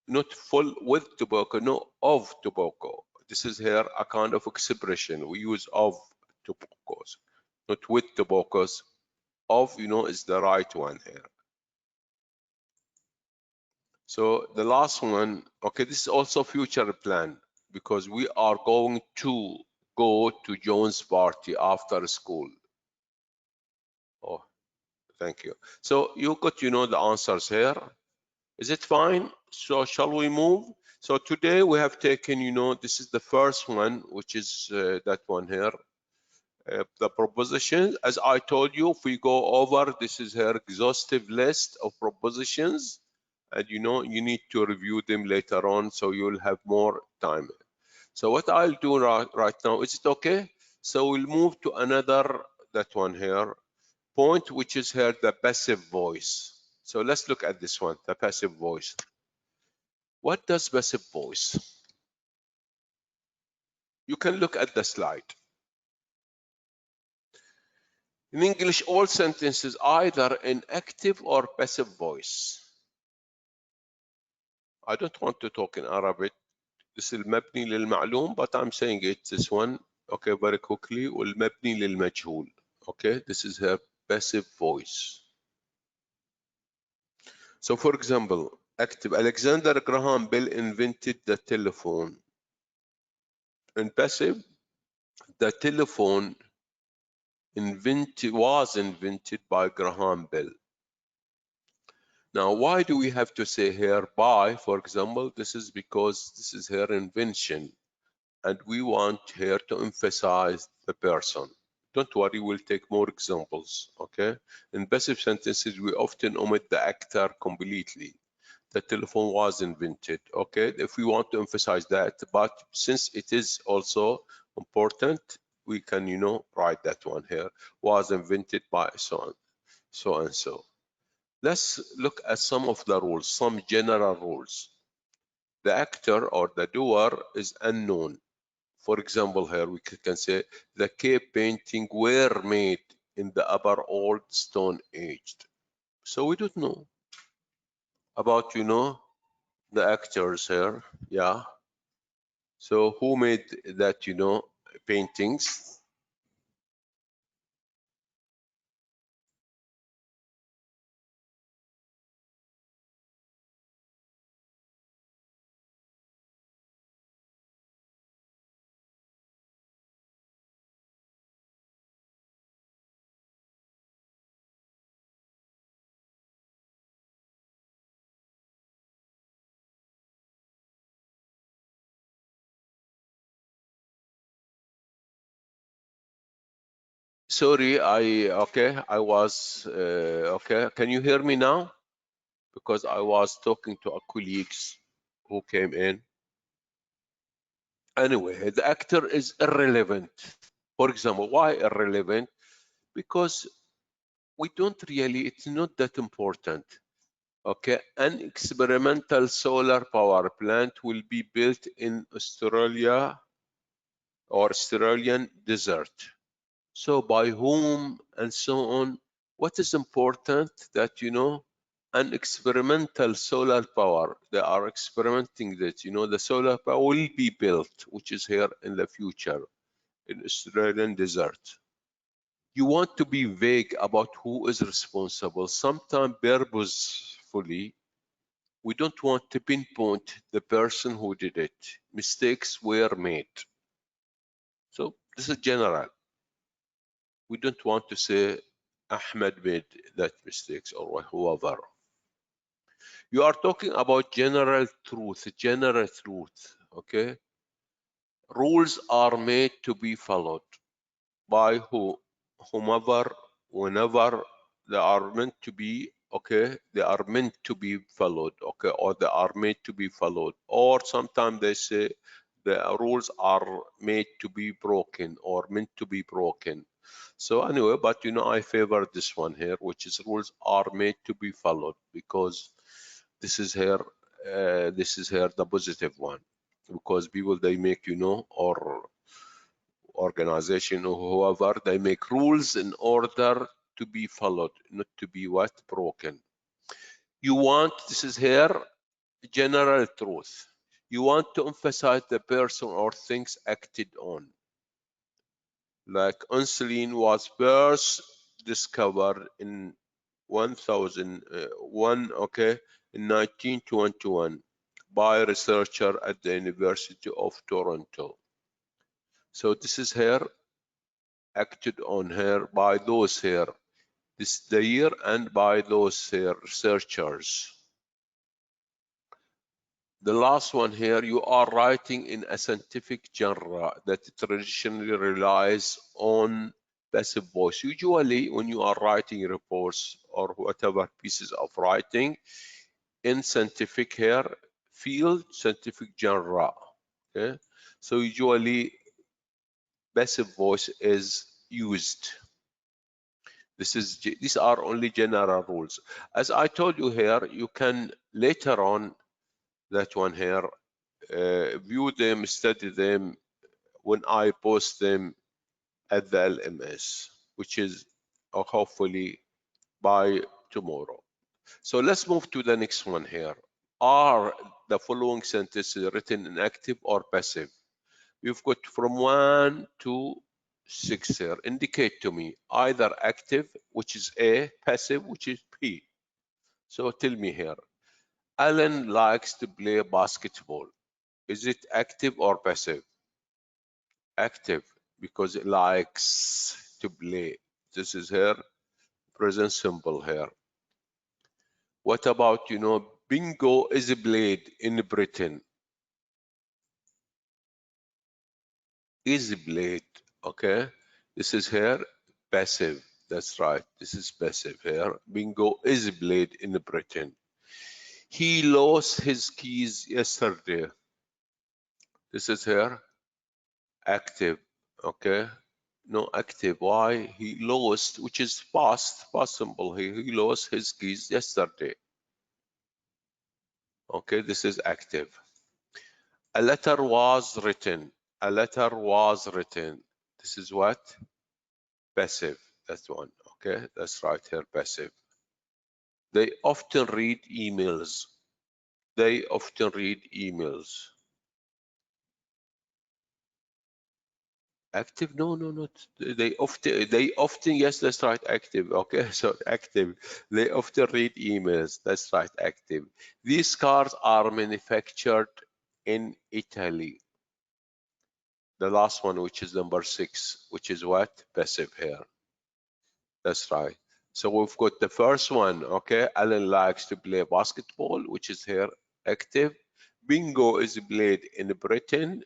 S1: not full with tobacco, no, of tobacco. This is here a kind of expression. We use of tobaccos, not with tobaccos. Of, is the right one here. So the last one, okay, this is also future plan because we are going to go to John's party after school. Oh, Thank you. So you got the answers here. Is it fine? So shall we move? So today we have taken this is the first one, which is that one here. The propositions, as I told you, if we go over, this is her exhaustive list of propositions, and you need to review them later on, so you'll have more time. So what I'll do right now, is it okay? So we'll move to another, that one here, point, which is here the passive voice. So let's look at this one, the passive voice. What does passive voice? You can look at the slide. In English, all sentences either in active or passive voice. I don't want to talk in Arabic. This is المبني للمعلوم, but I'm saying it this one, okay, very quickly. والمبني للمجهول. Okay, this is her passive voice. So for example, active, Alexander Graham Bell invented the telephone. In passive, the telephone was invented by Graham Bell. Now, why do we have to say here by, for example? This is because this is her invention, and we want here to emphasize the person. Don't worry, we'll take more examples, okay? In passive sentences, we often omit the actor completely. The telephone was invented, okay? If we want to emphasize that, but since it is also important, we can, write that one here, was invented by so and so. Let's look at some of the rules, some general rules. The actor or the doer is unknown. For example, here we can say the cave painting were made in the Upper Old Stone Age. So we don't know about, the actors here. Yeah. So who made that, paintings? Sorry, I was, okay. Can you hear me now? Because I was talking to a colleagues who came in. Anyway, the actor is irrelevant. For example, why irrelevant? Because we don't really, it's not that important. Okay, an experimental solar power plant will be built in Australia or Australian desert. So by whom and so on. What is important that an experimental solar power, they are experimenting that the solar power will be built, which is here in the future in Australian desert. You want to be vague about who is responsible, sometimes purposefully. We don't want to pinpoint the person who did it. Mistakes were made. So this is general. We don't want to say Ahmed made that mistakes or whoever. You are talking about general truth, okay? Rules are made to be followed by whomever, whenever they are meant to be, okay? They are meant to be followed, okay? Or they are made to be followed. Or sometimes they say the rules are made to be broken or meant to be broken. So anyway, but I favor this one here, which is rules are made to be followed, because this is here the positive one, because people they make or organization or whoever, they make rules in order to be followed, not to be what broken. You want, this is here general truth, you want to emphasize the person or things acted on. Like insulin was first discovered in 1001, okay, in 1921 by a researcher at the University of Toronto. So this is here acted on here by those here. the year and by those researchers. The last one here, you are writing in a scientific genre that traditionally relies on passive voice. Usually, when you are writing reports or whatever pieces of writing in scientific here field, scientific genre, okay? So usually passive voice is used. These are only general rules. As I told you here, you can later on that one here view them, study them when I post them at the LMS, which is hopefully by tomorrow. So let's move to the next one here. Are the following sentences written in active or passive? We've got from 1 to 6 here. Indicate to me either active, which is A, passive, which is P. So tell me here. Alan likes to play basketball. Is it active or passive? Active, because it likes to play. This is here, present simple here. What about, bingo is played in Britain? Is played, okay? This is here, passive. That's right, this is passive here. Bingo is played in Britain. He lost his keys yesterday. This is here, active, okay? No, active. Why? He lost, which is past simple. He lost his keys yesterday. Okay, this is active. A letter was written. A letter was written. This is what? Passive. That's one. Okay, that's right here, passive. They often read emails. They often read emails. Active? No. They often, yes, that's right, active. Okay, so active. They often read emails. That's right, active. These cars are manufactured in Italy. The last one, which is number 6, which is what? Passive here. That's right. So we've got the first one, okay? Alan likes to play basketball, which is here, active. Bingo is played in Britain,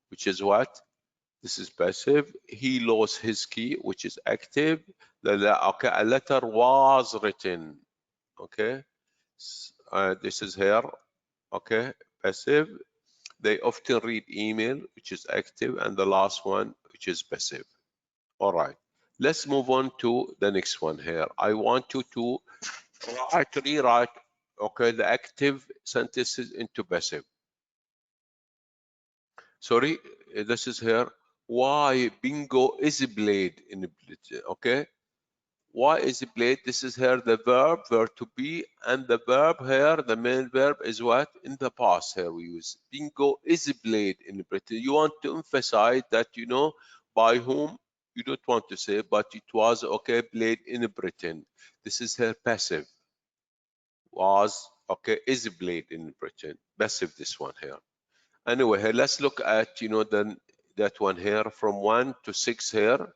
S1: which is what? This is passive. He lost his key, which is active. Okay, a letter was written. Okay, this is here. Okay, passive. They often read email, which is active, and the last one, which is passive. All right. Let's move on to the next one here. I want you to rewrite, okay, the active sentences into passive. Sorry, this is here. Why bingo is played in, okay? Why is played? This is here the verb to be, and the verb here, the main verb is what? In the past here we use. Bingo is played in Britain. You want to emphasize that, by whom? You don't want to say, but it was, okay, played in Britain. This is here passive. Was, okay, is played in Britain. Passive, this one here. Anyway, here let's look at, that one here from 1 to 6 here.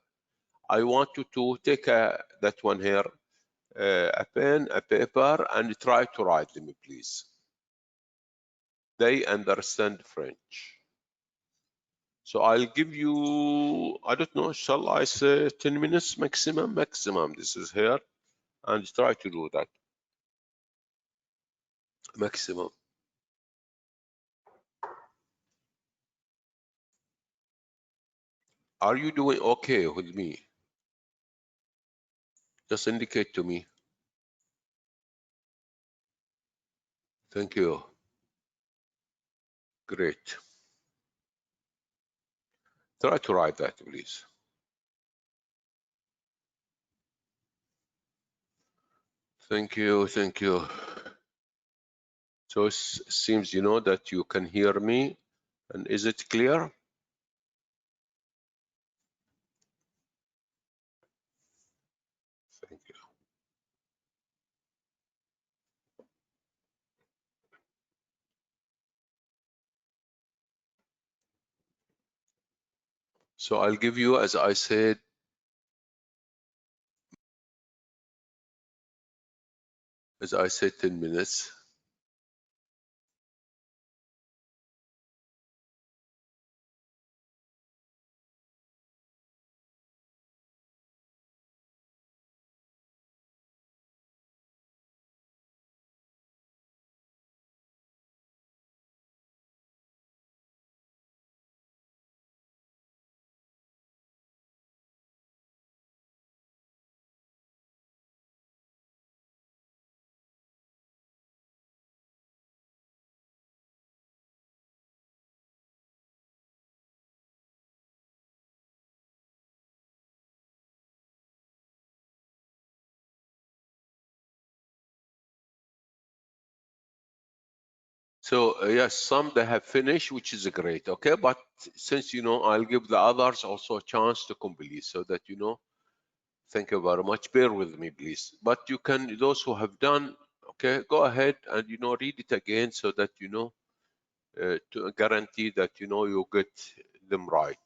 S1: I want you to take that one here, a pen, a paper, and try to write them, please. They understand French. So I'll give you, I don't know, shall I say 10 minutes maximum? Maximum, this is here, and try to do that. Maximum. Are you doing okay with me? Just indicate to me. Thank you. Great. Try to write that, please. Thank you. So it seems, that you can hear me. And is it clear? Thank you. So I'll give you, as I said, as I said, 10 minutes. So yes, some they have finished, which is great. Okay, but since I'll give the others also a chance to complete, so that Thank you very much. Bear with me, please. But you can, those who have done, okay, go ahead and read it again, so that to guarantee that you get them right.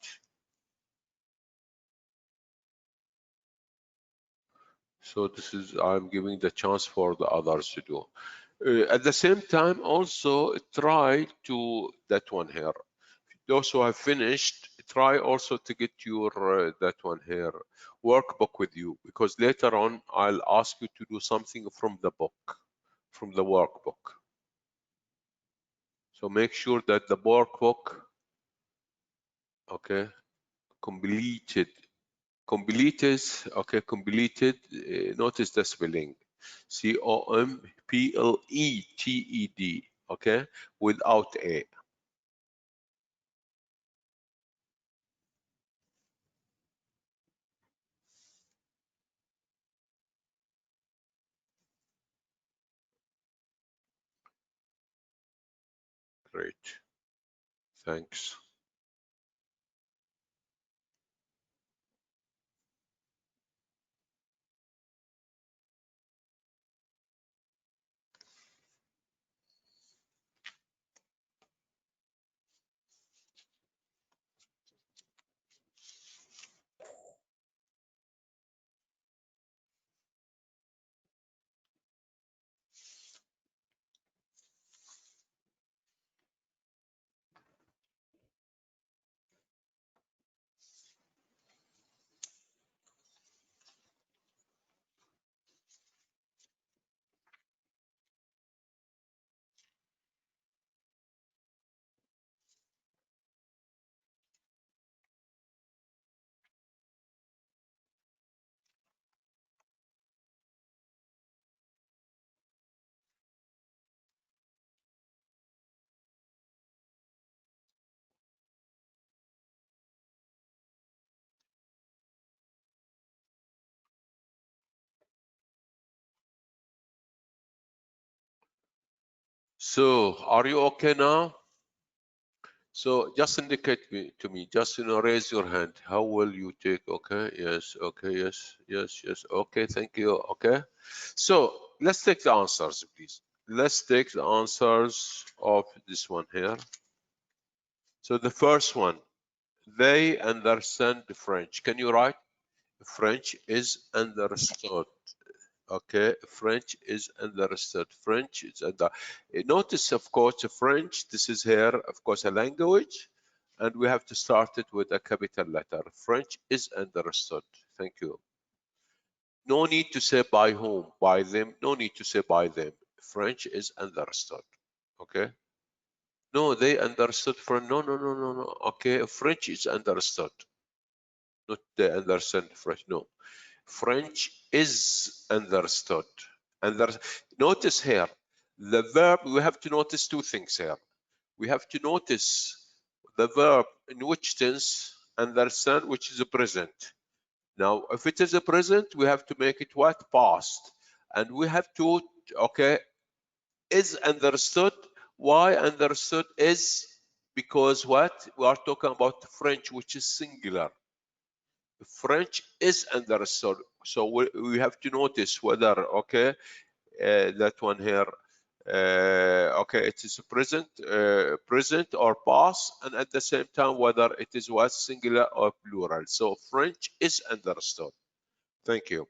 S1: So this is, I'm giving the chance for the others to do. At the same time, also try to that one here. Those who have finished, try also to get your that one here workbook with you, because later on I'll ask you to do something from the book, from the workbook. So make sure that the workbook, okay, completed, notice the spelling, COMPLETED, okay, without A. Great, thanks. So are you okay now? So just indicate to me, just raise your hand. How will you take? Okay, yes, okay, yes. Okay, thank you. Okay, so let's take the answers, please. Let's take the answers of this one here. So the first one, they understand French. Can you write? French is understood. Okay, French is understood. French is under. Notice, of course, French. This is here, of course, a language, and we have to start it with a capital letter. French is understood. Thank you. No need to say by whom, by them. No need to say by them. French is understood. Okay. No, they understood. No. Okay, French is understood. Not they understand French. No. French is understood. Notice here, the verb, we have to notice two things here. We have to notice the verb in which tense, understand, which is a present. Now, if it is a present, we have to make it what? Past. And we have to, okay, is understood. Why understood is because what? We are talking about French, which is singular. French is understood. So we have to notice whether, okay, that one here, okay, it is present or past, and at the same time whether it is what, singular or plural. So French is understood. Thank you.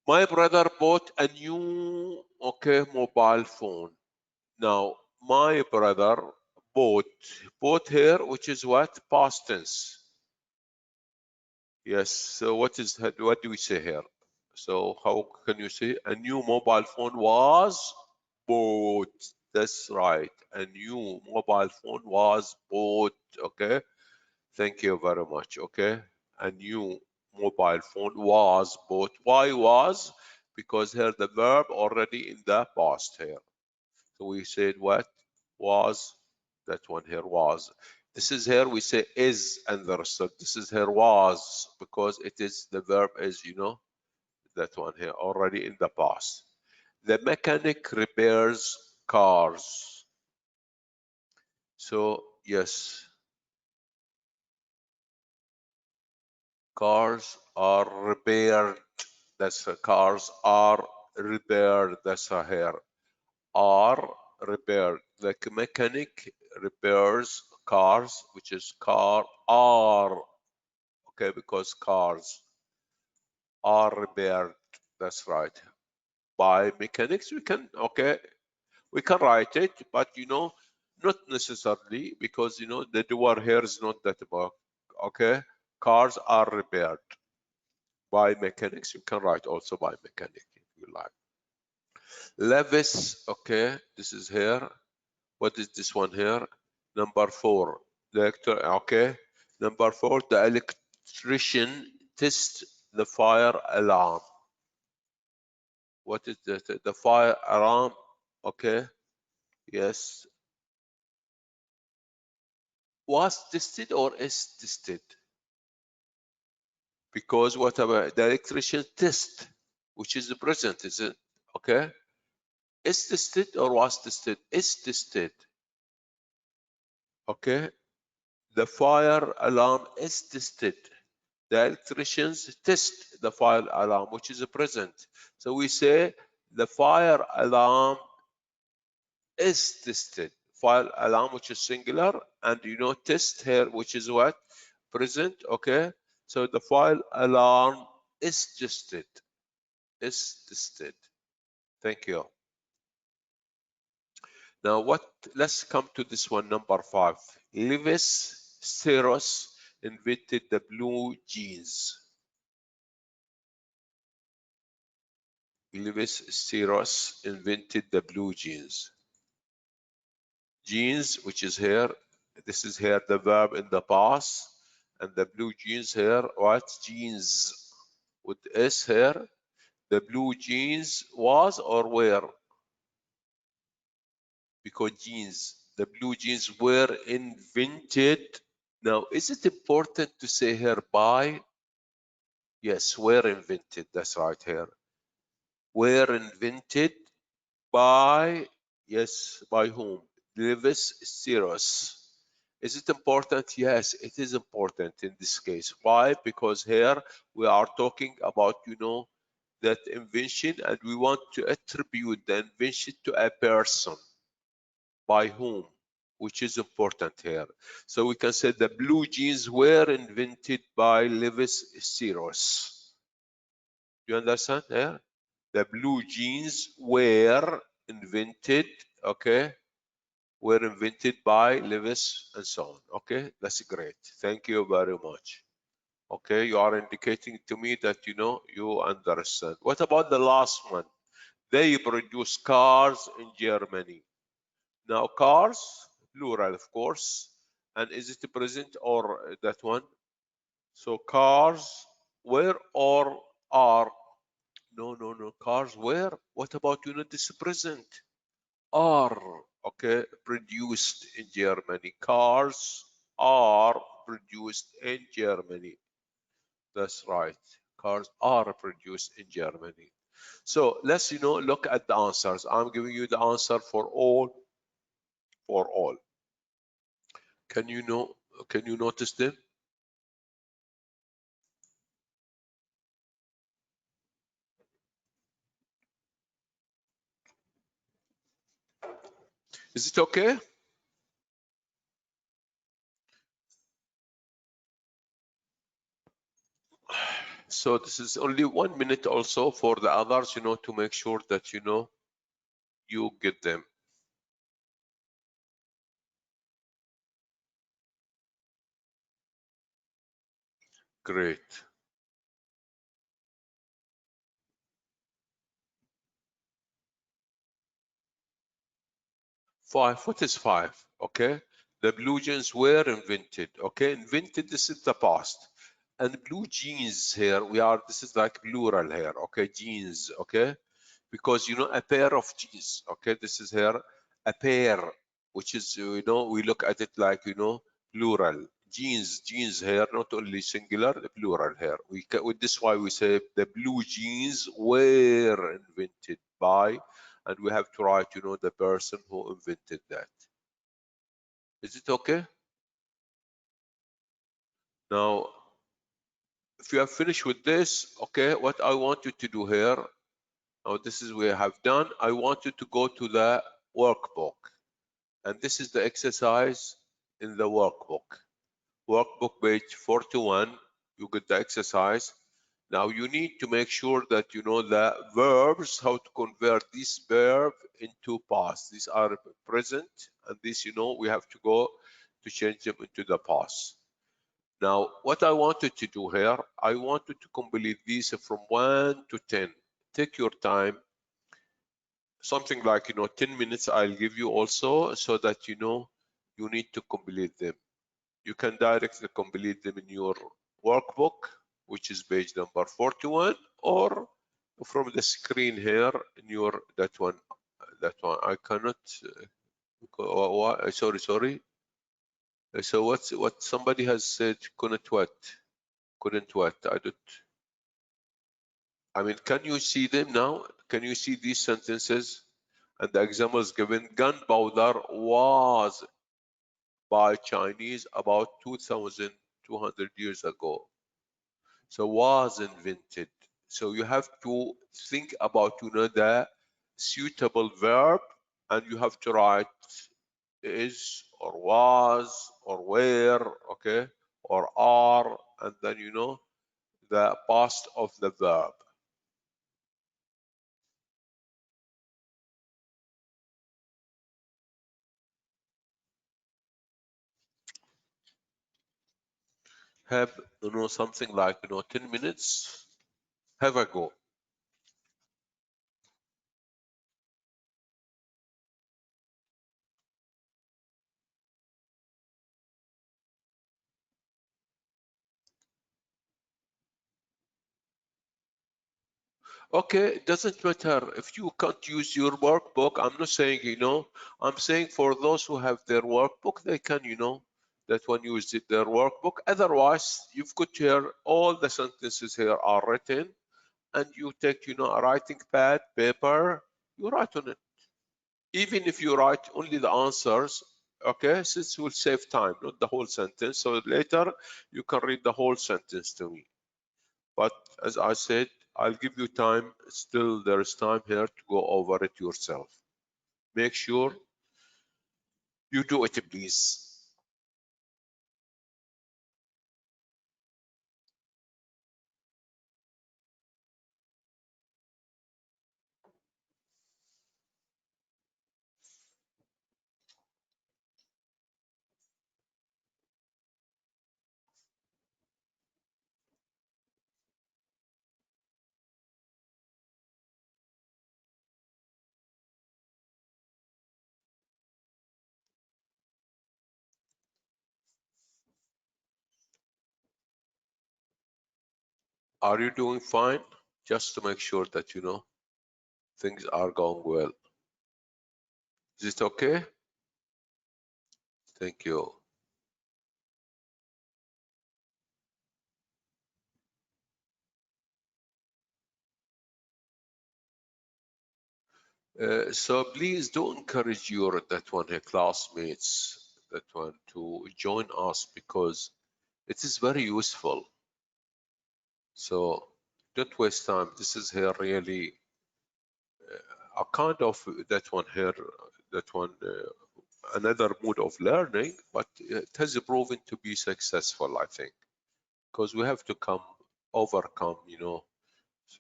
S1: My brother bought a new, okay, mobile phone. Now, my brother bought here, which is what? Past tense. Yes, so what do we say here? So how can you say a new mobile phone was bought? That's right. A new mobile phone was bought. Okay. Thank you very much. Okay. A new mobile phone was bought. Why was? Because here the verb already in the past here. So we said what was, that one here was. This is here we say is understood. This is here was because it is the verb is, that one here already in the past. The mechanic repairs cars. So yes, cars are repaired. That's cars are repaired. That's here. Are repaired. The mechanic repairs cars, which is car are, okay, because cars are repaired. That's right. By mechanics, we can write it, but not necessarily because the doer here is not that about. Okay, cars are repaired by mechanics. You can write also by mechanic if you like. Levis, okay, this is here. What is this one here? Number 4. Okay. Number 4, the electrician test the fire alarm. What is that? The fire alarm. Okay. Yes. Was tested or is tested? Because whatever the electrician test, which is the present, is it? Okay. Is tested or was tested? Is tested. Okay. The fire alarm is tested. The electricians test the fire alarm, which is present. So we say the fire alarm is tested. Fire alarm, which is singular, and test here, which is what? Present, okay? So the fire alarm is tested. Is tested. Thank you. Now let's come to this one, number 5. Levis Strauss invented the blue jeans. Levis Strauss invented the blue jeans. Jeans, which is here, this is here the verb in the past, and the blue jeans here, what? Jeans with S here. The blue jeans was or were? Because jeans, the blue jeans were invented. Now, is it important to say here by? Yes, were invented. That's right here. Were invented by, yes, by whom? Levis Strauss. Is it important? Yes, it is important in this case. Why? Because here we are talking about, that invention, and we want to attribute the invention to a person. By whom? Which is important here. So we can say the blue jeans were invented by Levis Strauss. You understand here? The blue jeans were invented, okay? Were invented by Levis and so on. Okay, that's great. Thank you very much. Okay, you are indicating to me that you understand. What about the last one? They produce cars in Germany. Now cars, plural of course, and is it present or that one? So cars were or are? No, no, no. Cars were. What about this present? Are, okay, produced in Germany. Cars are produced in Germany. That's right. Cars are produced in Germany. So let's look at the answers. I'm giving you the answer for all. For all. Can you notice them? Is it okay? So this is only 1 minute also for the others, to make sure that, you get them. Great. 5, what is 5? Okay, the blue jeans were invented. Okay, invented, this is the past. And blue jeans here, this is like plural here. Okay, jeans. Okay, because a pair of jeans. Okay, this is here a pair, which is we look at it like plural. Jeans here, not only singular, the plural here. With this why we say the blue jeans were invented by, and we have to write the person who invented that. Is it okay? Now, if you have finished with this, okay, what I want you to do here, now this is we have done. I want you to go to the workbook. And this is the exercise in the workbook. Workbook page 41, you get the exercise. Now you need to make sure that you know the verbs, how to convert this verb into past. These are present, and this, we have to go to change them into the past. Now, what I wanted to do here, I wanted to complete these from 1 to 10. Take your time, something like 10 minutes I'll give you also, so that you need to complete them. You can directly complete them in your workbook, which is page number 41, or from the screen here in your that one. I cannot sorry. So what somebody has said, couldn't what I don't. I mean, can you see them now? Can you see these sentences? And the examples given, gunpowder was by Chinese about 2,200 years ago. So was invented. So you have to think about the suitable verb, and you have to write is or was or were, okay, or are, and then the past of the verb. Have something like 10 minutes. Have a go. Okay, it doesn't matter if you can't use your workbook. I'm not saying, I'm saying for those who have their workbook, they can, that one use their workbook. Otherwise, you've got here, all the sentences here are written, and you take, a writing pad, paper, you write on it. Even if you write only the answers, okay, since will save time, not the whole sentence. So later you can read the whole sentence to me. But as I said, I'll give you time. Still, there is time here to go over it yourself. Make sure you do it, please. Are you doing fine? Just to make sure that things are going well. Is it okay? Thank you. So please do encourage your classmates to join us, because it is very useful. So don't waste time. This is here really a kind of another mode of learning, but it has proven to be successful, I think, because we have to come overcome,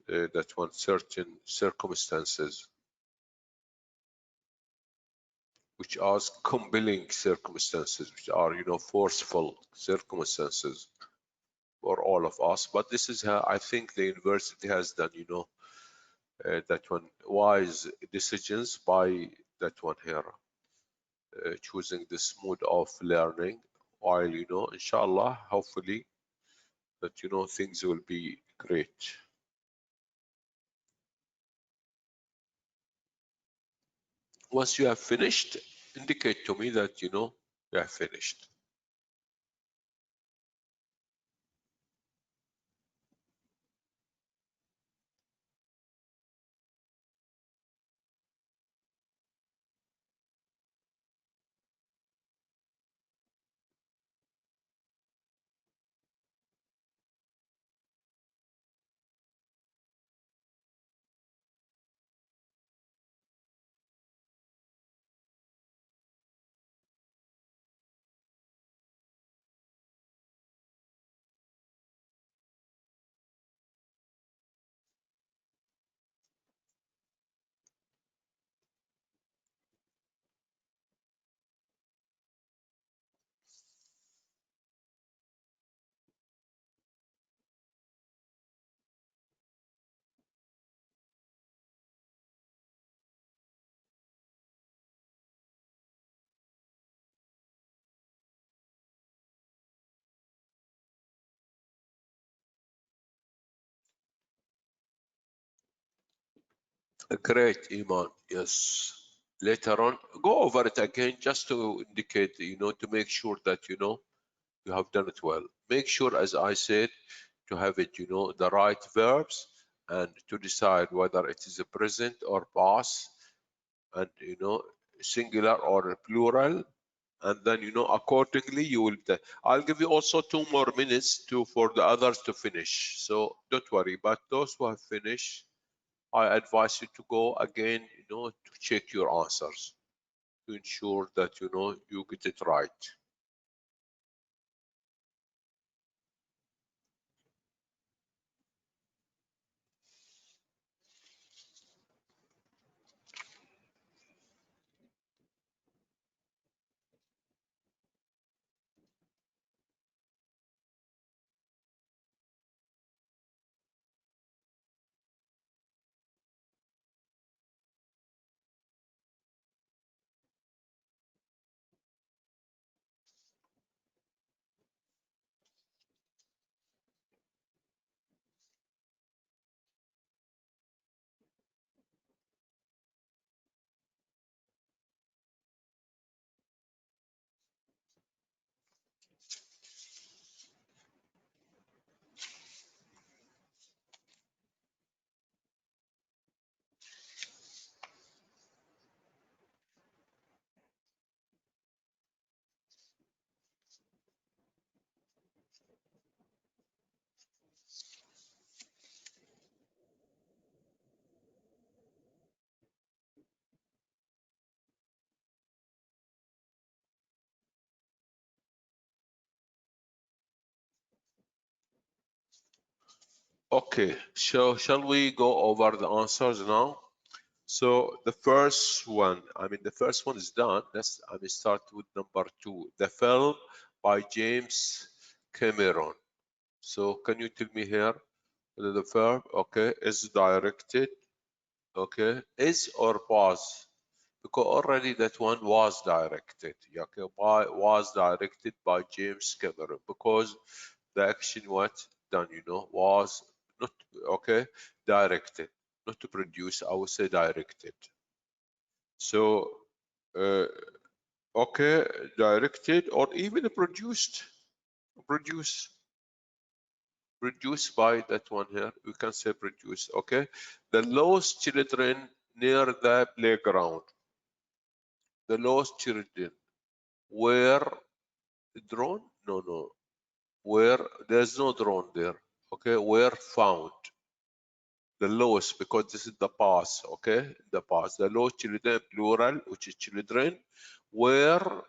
S1: that one certain circumstances, which are compelling circumstances, which are, forceful circumstances for all of us. But this is how I think the university has done, that one wise decisions by that one here, choosing this mode of learning, while, inshallah, hopefully, that, things will be great. Once you have finished, indicate to me that, you have finished. Great, Iman. Yes. Later on, go over it again just to indicate, to make sure that, you have done it well. Make sure, as I said, to have it, the right verbs, and to decide whether it is a present or past, and, singular or plural. And then, accordingly, you will. I'll give you also 2 more minutes for the others to finish. So don't worry. But those who have finished, I advise you to go again, to check your answers to ensure that, you get it right. Okay, so shall we go over the answers now? So the first one, the first one is done. I will start with number 2, the film by James Cameron. So can you tell me here the verb, okay, is directed, okay, is or was? Because already that one was directed, okay, was directed by James Cameron, because the action what done, was not, okay, directed, not to produce, I would say directed. So, okay, directed or even produce by that one here. We can say produce, okay. The lost children near the playground. The lost children were drawn? No. Where there's no drawn there. Okay, were found. The lowest, because this is the past, okay? The past. The lost children, plural, which is children, were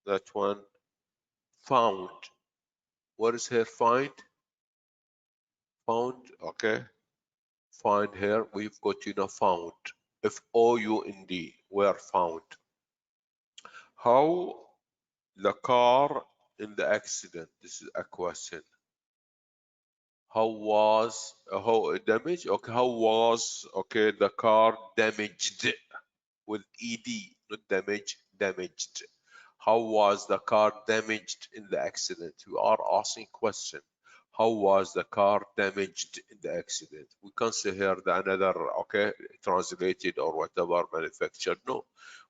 S1: that one found. What is here find? found, okay. Find here, we've got, found. F-O-U-N-D, were found. How the car in the accident, this is a question. How damaged? Okay, how was, okay, the car damaged with ed, not damaged. How was the car damaged in the accident? You are asking question. How was the car damaged in the accident? We can't say here the another, okay, translated or whatever, manufactured. No,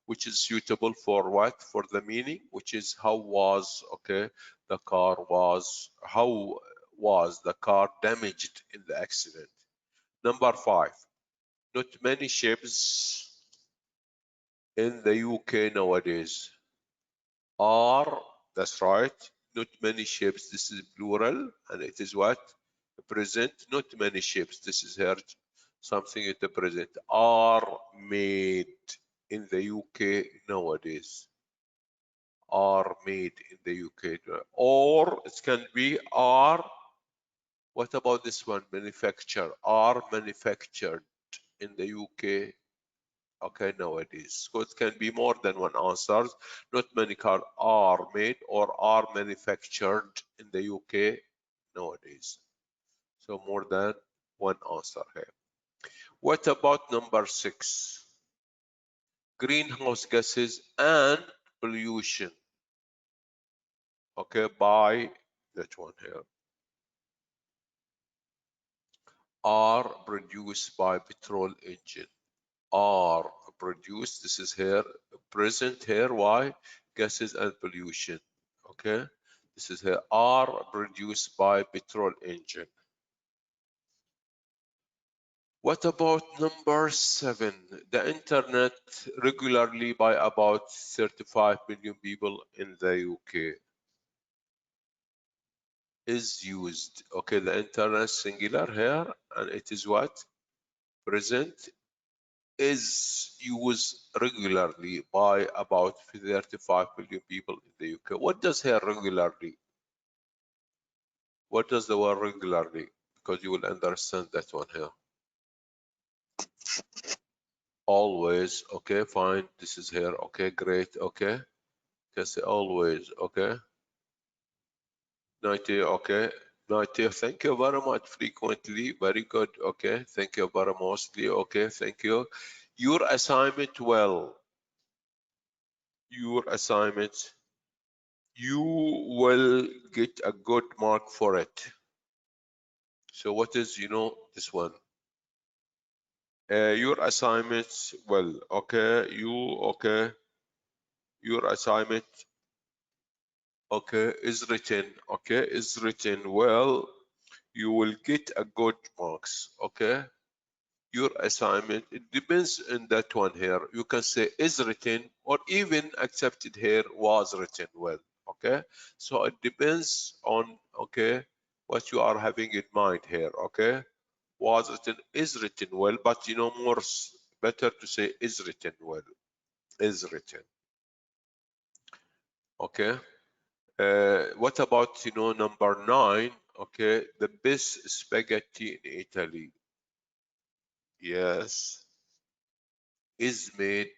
S1: which is suitable for what? For the meaning, which is how was, okay, the car was, how was the car damaged in the accident? Number 5, not many ships in the UK nowadays are, that's right, not many ships, this is plural, and it is what? Present, not many ships, this is here, something at the present, are made in the UK nowadays. Are made in the UK. Or it can be are, what about this one? Manufacture, are manufactured in the UK, okay, nowadays. So it can be more than one answer. Not many cars are made or are manufactured in the UK nowadays. So more than one answer here. What about number 6? Greenhouse gases and pollution. Okay, by that one here. Are produced by petrol engine. Are produced, this is here, present here, why? Gases and pollution, okay? This is here, are produced by petrol engine. What about number 7? The internet regularly by about 35 million people in the UK is used. Okay, the internet singular here, and it is what? Present, is used regularly by about 35 million people in the UK. What does here regularly? What does the word regularly? Because you will understand that one here. Always, okay, fine. This is here, okay, great, okay. Can say always, okay. 90, okay. 90, thank you very much. Frequently, very good, okay. Thank you very mostly, okay, thank you. Your assignment, well, your assignment, you will get a good mark for it. So what is, this one? Your assignments, well, okay, okay, your assignment, okay, is written, okay, is written well, you will get a good marks, okay? Your assignment, it depends on that one here. You can say is written or even accepted here was written well, okay? So it depends on, okay, what you are having in mind here, okay? Was written, is written well, but more better to say is written well, is written, okay? What about, number 9, okay, the best spaghetti in Italy? Yes, is made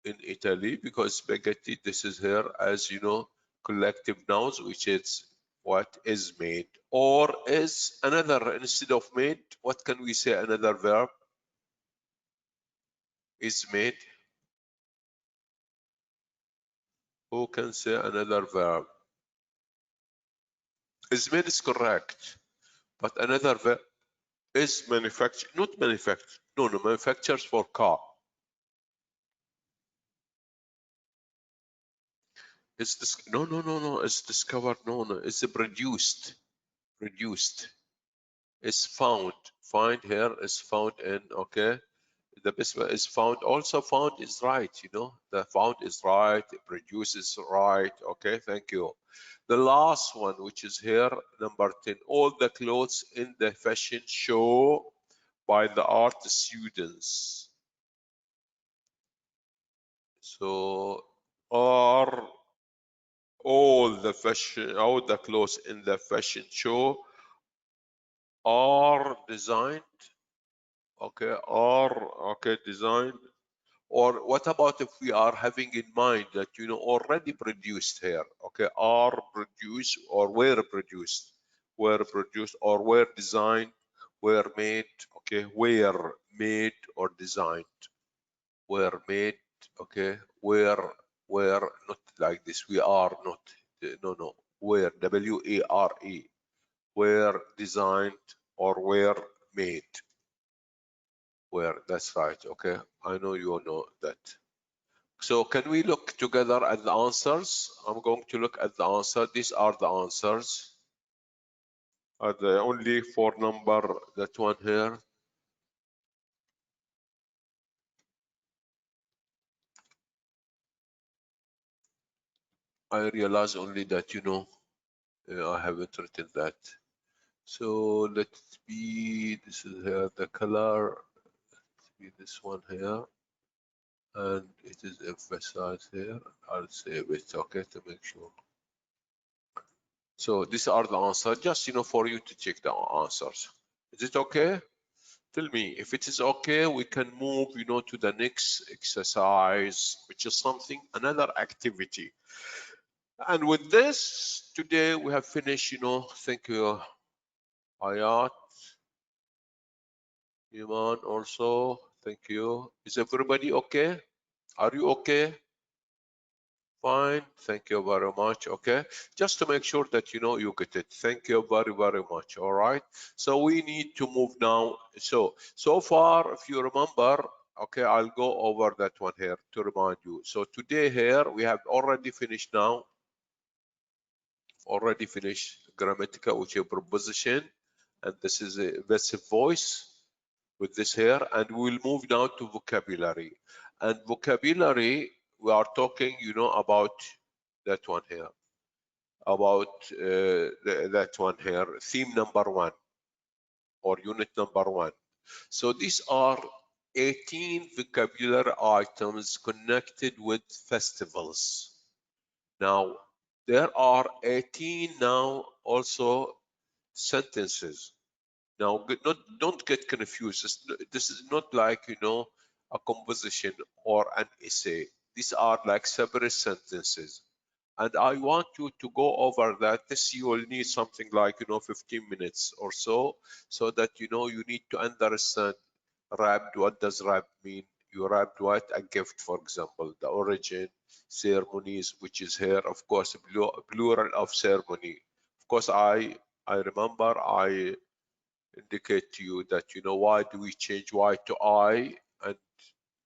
S1: in Italy, because spaghetti, this is here as collective nouns, which is what is made, or is another, instead of made, what can we say another verb? Is made. Who can say another verb? Is made is correct, but another verb is manufactured, not manufactured. No, manufactures for car. It's this. No, no, no, no. It's discovered. No, no. It's produced. Produced. It's found. Find here is found in. Okay. The best is found. Also found is right. The found is right. Produce is right. Okay. Thank you. The last one, which is here, number 10. All the clothes in the fashion show by the art students. So are all the clothes in the fashion show are designed, okay, are okay designed. Or what about if we are having in mind that already produced here, okay, are produced or were produced or were designed, were made, okay, were made or designed, were made, okay, were not like this. We are not, no, were, W-A-R-E, were designed or were made. Were, that's right, okay. I know you know that. So can we look together at the answers? I'm going to look at the answer. These are the answers. Are the only four number, that one here. I realize only that, I haven't written that. So let's be, this is here, the color, let's be this one here. And it is emphasized here. I'll save it, okay, to make sure. So these are the answers, just, for you to check the answers. Is it okay? Tell me if it is okay. We can move, to the next exercise, which is something, another activity. And with this, today we have finished, thank you, Ayat, Iman also, thank you. Is everybody okay? Are you okay? Fine, thank you very much. Okay, just to make sure that you get it. Thank you very, very much. All right, so we need to move now. So far, if you remember, okay, I'll go over that one here to remind you. So today here we have already finished now, grammatical, which is a preposition, and this is a passive voice with this here, and we'll move now to vocabulary. And vocabulary, we are talking, about that one here, about that one here, theme number 1 or unit number 1. So these are 18 vocabulary items connected with festivals. Now, there are 18 now also sentences. Now, don't get confused. This is not like, a composition or an essay. These are like separate sentences. And I want you to go over that. This you will need something like, 15 minutes or so that, you need to understand wrapped. What does wrapped mean? You wrapped what? A gift, for example, the origin, ceremonies, which is here, of course, plural of ceremony. Of course, I remember I indicate to you that why do we change Y to I and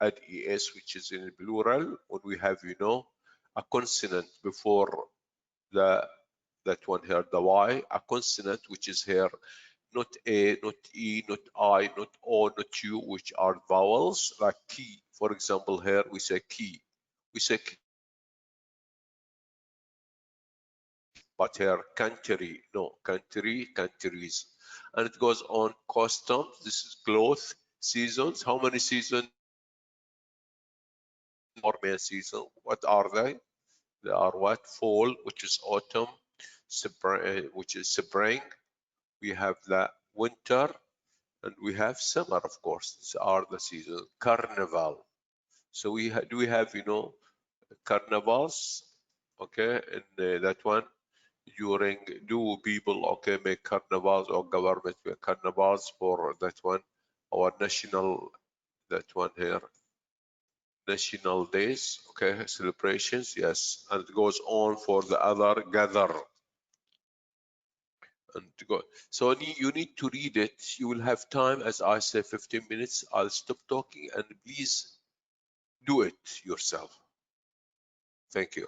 S1: add ES, which is in plural, when we have a consonant before the that one here, the Y, a consonant which is here, not A, not E, not I, not O, not U, which are vowels like key. For example, here we say key. We say key, but here country, no, country, countries. And it goes on customs. This is cloth, seasons. How many seasons or main season? What are they? They are what? Fall, which is autumn, spring, which is spring. We have the winter, and we have summer, of course. These are the seasons. Carnival. So do we have carnivals? Okay, and that one during, do people make carnivals or government make carnivals for that one? Our national, that one here, national days, okay, celebrations, yes, and it goes on for the other gather and to go. So you need to read it. You will have time, as I say, 15 minutes. I'll stop talking and please do it yourself. Thank you.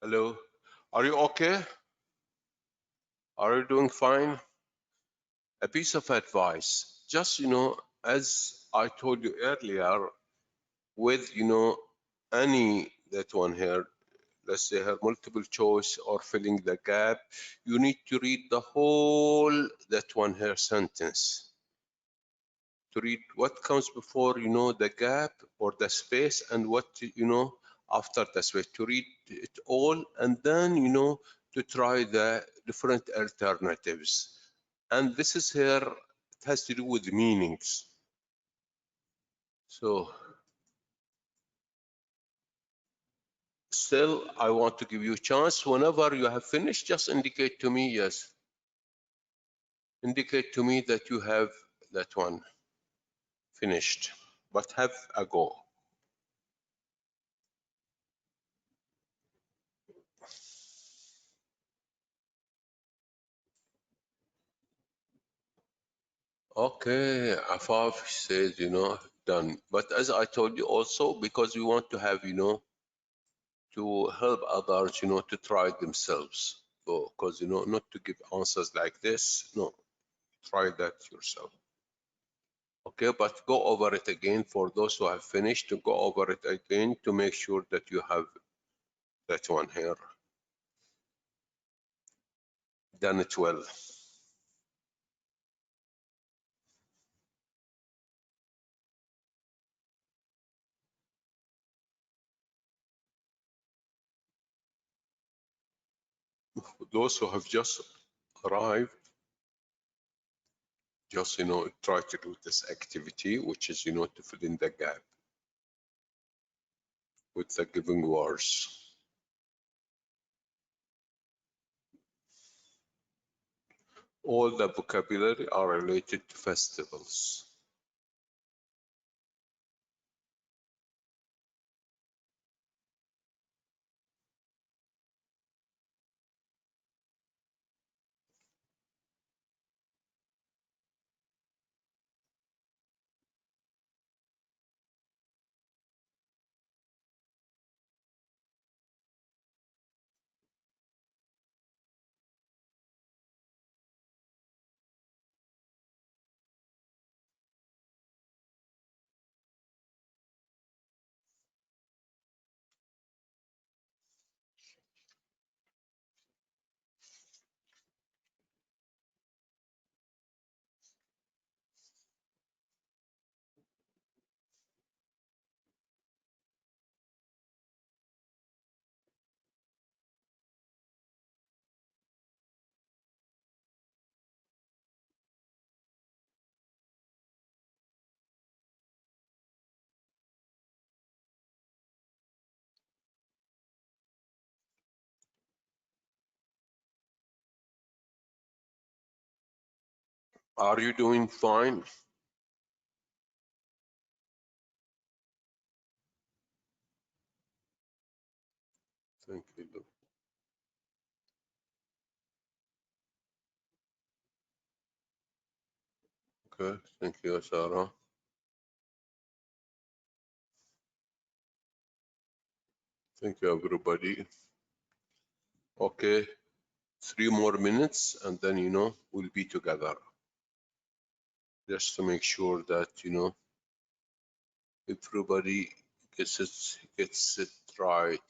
S1: Hello. Are you okay? Are you doing fine? A piece of advice. Just, as I told you earlier, with, any that one here, let's say her multiple choice or filling the gap, you need to read the whole that one here sentence. To read what comes before, the gap or the space, and what, after the space. To read it all, and then, to try the different alternatives. And this is here, it has to do with meanings. So still, I want to give you a chance. Whenever you have finished, just indicate to me, yes. Indicate to me that you have that one finished, but have a go. Okay, Afaf says, done. But as I told you also, because we want to have, to help others, to try themselves. Because, not to give answers like this. No, try that yourself. Okay, but go over it again for those who have finished, to go over it again to make sure that you have that one here. Done it well. Those who have just arrived, just, try to do this activity, which is, to fill in the gap with the given words. All the vocabulary are related to festivals. Are you doing fine? Thank you. Okay, thank you, Sarah. Thank you, everybody. Okay, 3 more minutes, and then, we'll be together. Just to make sure that, everybody gets it right.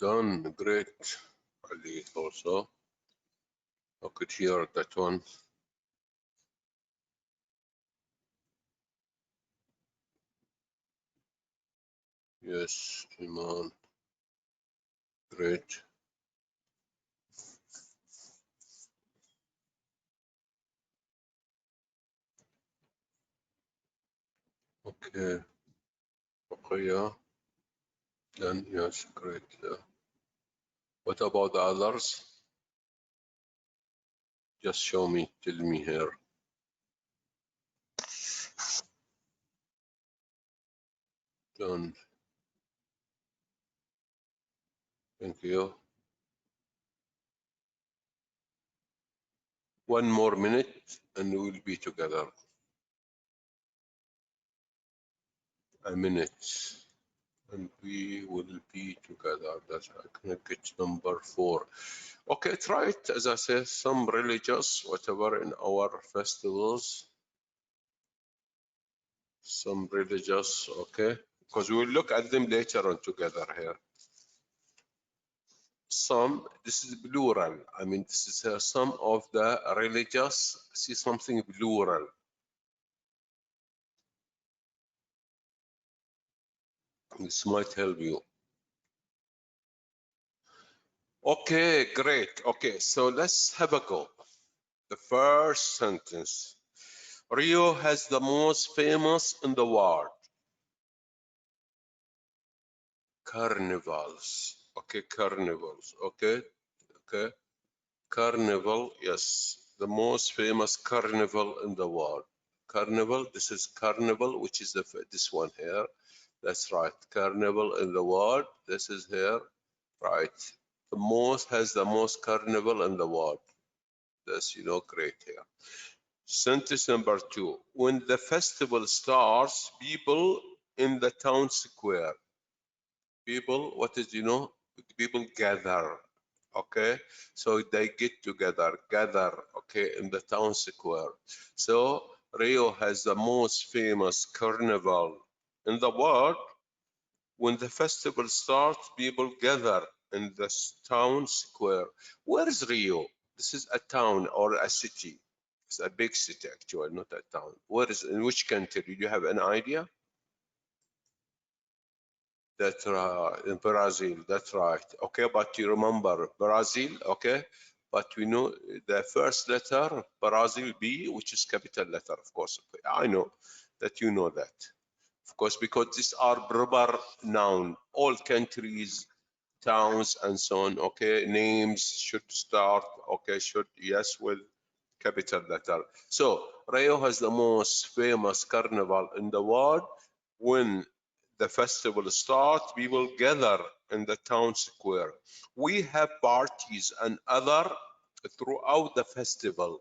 S1: Done, great. Ali also. I could hear that one. Yes, Iman. Great. Okay. Okay, yeah. Then, yes, great. What about the others? Just show me, tell me here. Done. Thank you. 1 more minute and we'll be together. A minute and we will be together. That's I can get number 4. Okay, try it. As I said, some religious, whatever in our festivals. Some religious, okay, because we will look at them later on together here. Some, this is plural. I mean, this is some of the religious. See something plural. This might help you. Okay, great. Okay, so let's have a go. The first sentence. Rio has the most famous in the world carnivals. Okay, carnivals. Okay, okay. Carnival, yes, the most famous carnival in the world. Carnival, this is carnival, which is this one here. That's right, carnival in the world. This is here, right. The most has the most carnival in the world. That's, you know, great here. Sentence number 2. When the festival starts, people in the town square. People, what is, you know, people gather. Okay, so they get together, gather, okay, in the town square. So Rio has the most famous carnival in the world. When the festival starts, people gather in the town square. Where is Rio? This is a town or a city. It's a big city actually, not a town. Where is, in which country? Do you have an idea? That's right, in Brazil, that's right. Okay, but you remember Brazil, okay? But we know the first letter, Brazil, B, which is capital letter, of course. I know that you know that. Of course, because these are proper noun. All countries, towns, and so on, okay? Names should start, okay, should, yes, with capital letter. So, Rio has the most famous carnival in the world. When the festival starts, people gather in the town square. We have parties and other throughout the festival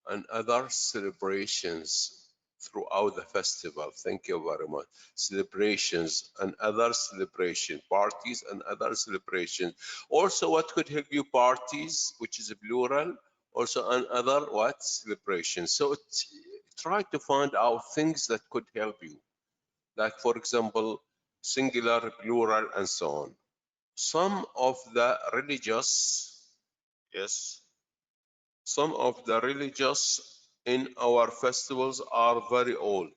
S1: and other celebrations throughout the festival. Thank you very much. Celebrations and other celebration, parties and other celebrations. Also, what could help you? Parties, which is a plural, also and other what? Celebrations. So try to find out things that could help you. Like, for example, singular, plural, and so on. Some of the religious, yes, some of the religious in our festivals are very old.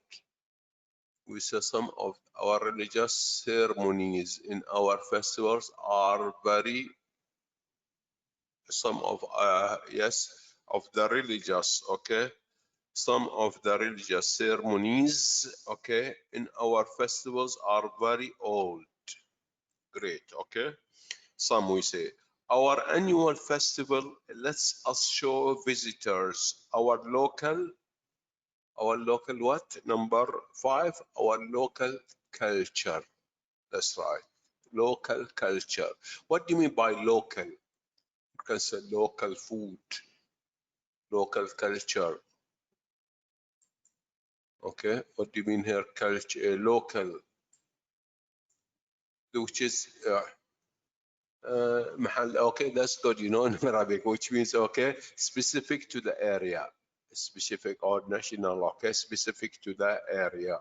S1: We say some of our religious ceremonies in our festivals are very, some of, yes, of the religious, okay? Some of the religious ceremonies, okay, in our festivals are very old. Great, okay? Some we say. Our annual festival lets us show visitors our local what? Number 5, our local culture. That's right, local culture. What do you mean by local? You can say local food, local culture. Okay, what do you mean here? Culture, local, which is محل. Okay, that's good, you know, in Arabic, which means, okay, specific to the area, specific or national, okay, specific to the area.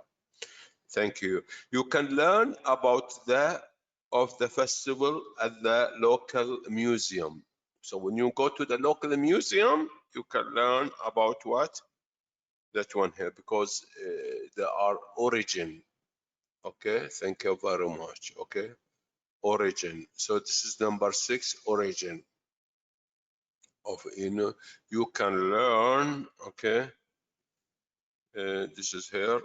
S1: Thank you. You can learn about the festival at the local museum. So when you go to the local museum, you can learn about what? That one here, because they are origin. Okay, thank you very much. Okay, origin. So this is number 6, origin of, you know, you can learn, okay, this is here.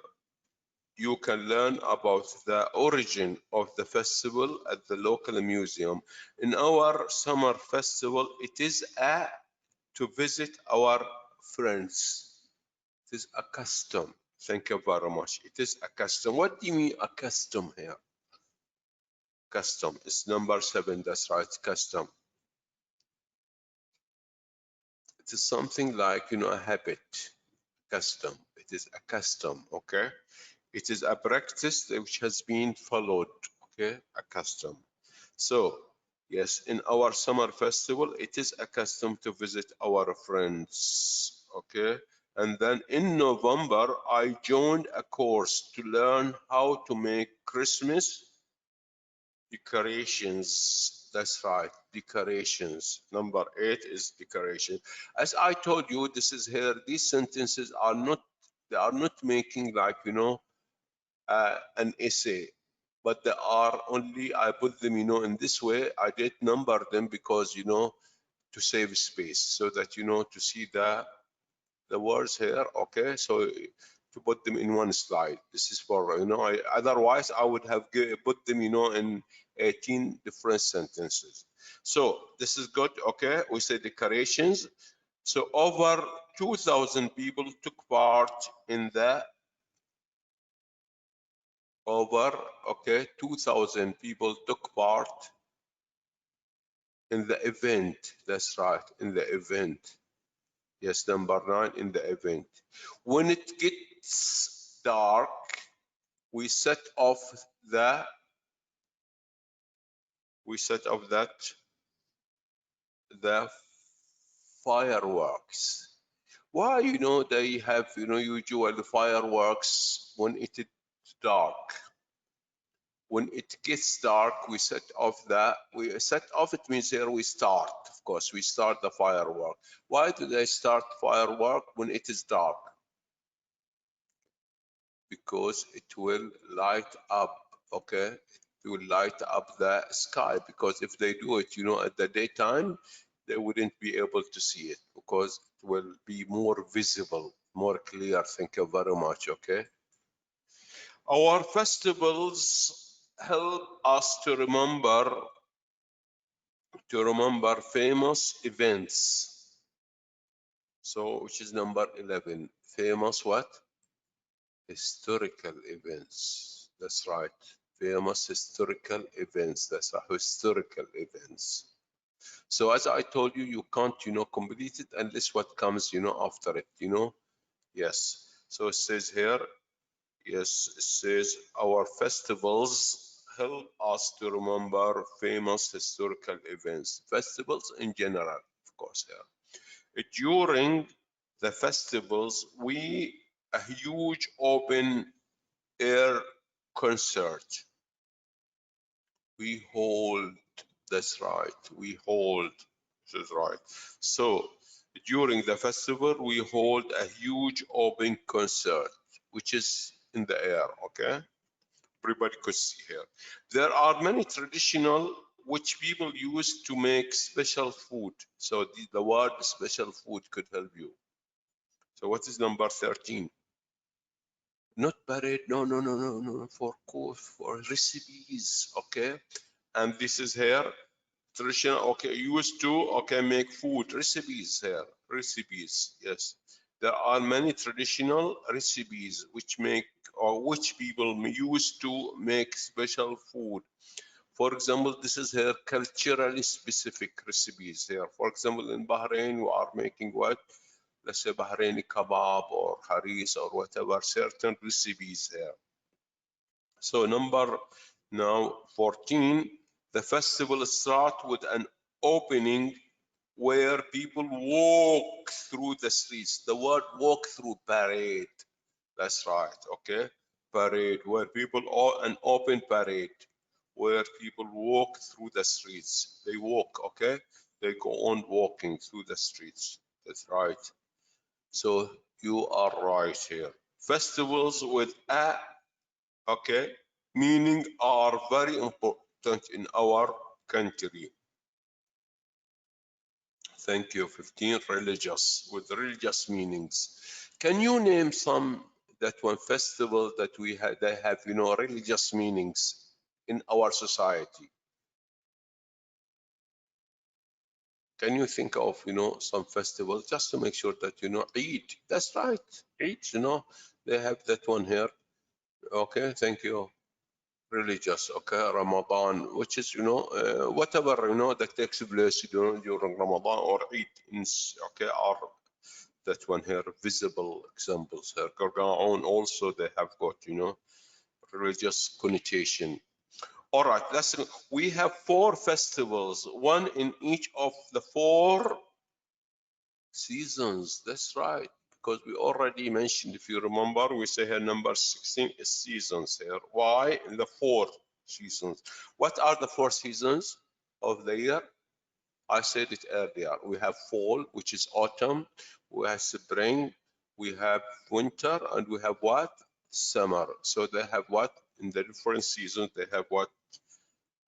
S1: You can learn about the origin of the festival at the local museum. In our summer festival, it is a to visit our friends. It is a custom. Thank you very much. It is a custom. What do you mean a custom here? Custom is number 7. That's right, custom. It is something like, a habit. Custom. It is a custom, okay? It is a practice which has been followed, okay? A custom. So, yes, in our summer festival, it is a custom to visit our friends, okay? And then in November, I joined a course to learn how to make Christmas decorations. That's right, decorations. Number 8 is decoration. As I told you, this is here, these sentences are not, they are not making like, an essay, but they are only, I put them, in this way. I did number them because, to save space so that, to see the words here, okay? So to put them in one slide. This is for, otherwise I would have put them, in 18 different sentences. So this is good, okay? We say decorations. So over 2,000 people took part in the 2,000 people took part in the event. That's right, in the event. Yes, number 9, in the event. When it gets dark, we set off that the fireworks. Why, they have, usual fireworks when it is dark. When it gets dark, we set off that. We set off, it means here we start. Of course, we start the firework. Why do they start firework when it is dark? Because it will light up, okay? It will light up the sky, because if they do it, at the daytime, they wouldn't be able to see it because it will be more visible, more clear. Thank you very much, okay? Our festivals help us to remember famous events. So, which is number 11, famous what? Historical events. That's right. Famous historical events. That's right. Historical events. So as I told you, you can't, complete it unless what comes, after it, Yes. So it says here, yes, it says our festivals help us to remember famous historical events. Festivals in general, of course, here. During the festivals, a huge open air concert. We hold, that's right, we hold, this is right. So during the festival, we hold a huge open concert, which is in the air, okay? Everybody could see here. There are many traditional which people use to make special food. So the word special food could help you. So what is number 13? Not parade, no, for course, for recipes, okay? And this is here, traditional, okay, used to, okay, make food, recipes here, recipes, yes. There are many traditional recipes which people use to make special food. For example, this is here culturally specific recipes here. For example, in Bahrain, we are making what? Let's say Bahraini kebab or haris or whatever, certain recipes here. So number now 14, the festival starts with an opening where people walk through the streets. The word walk through, parade. That's right, okay? Parade, where people, an open parade, where people walk through the streets. They walk, okay? They go on walking through the streets. That's right. So you are right here. Festivals with a, okay, meaning are very important in our country. Thank you. 15, religious, with religious meanings. Can you name some that one festival that we had, they have, religious meanings in our society? Can you think of, some festivals just to make sure that, Eid, that's right, Eid, they have that one here. Okay, thank you. Religious, okay, Ramadan, which is, whatever, that takes place, during Ramadan or Eid, okay, are that one here, visible examples here. Quran also, they have got, religious connotation. All right, we have 4 festivals, one in each of the 4 seasons. That's right, because we already mentioned, if you remember, we say here number 16 is seasons here. Why? In the 4 seasons. What are the 4 seasons of the year? I said it earlier. We have fall, which is autumn. We have spring. We have winter, and we have what? Summer. So they have what? In the different seasons, they have what?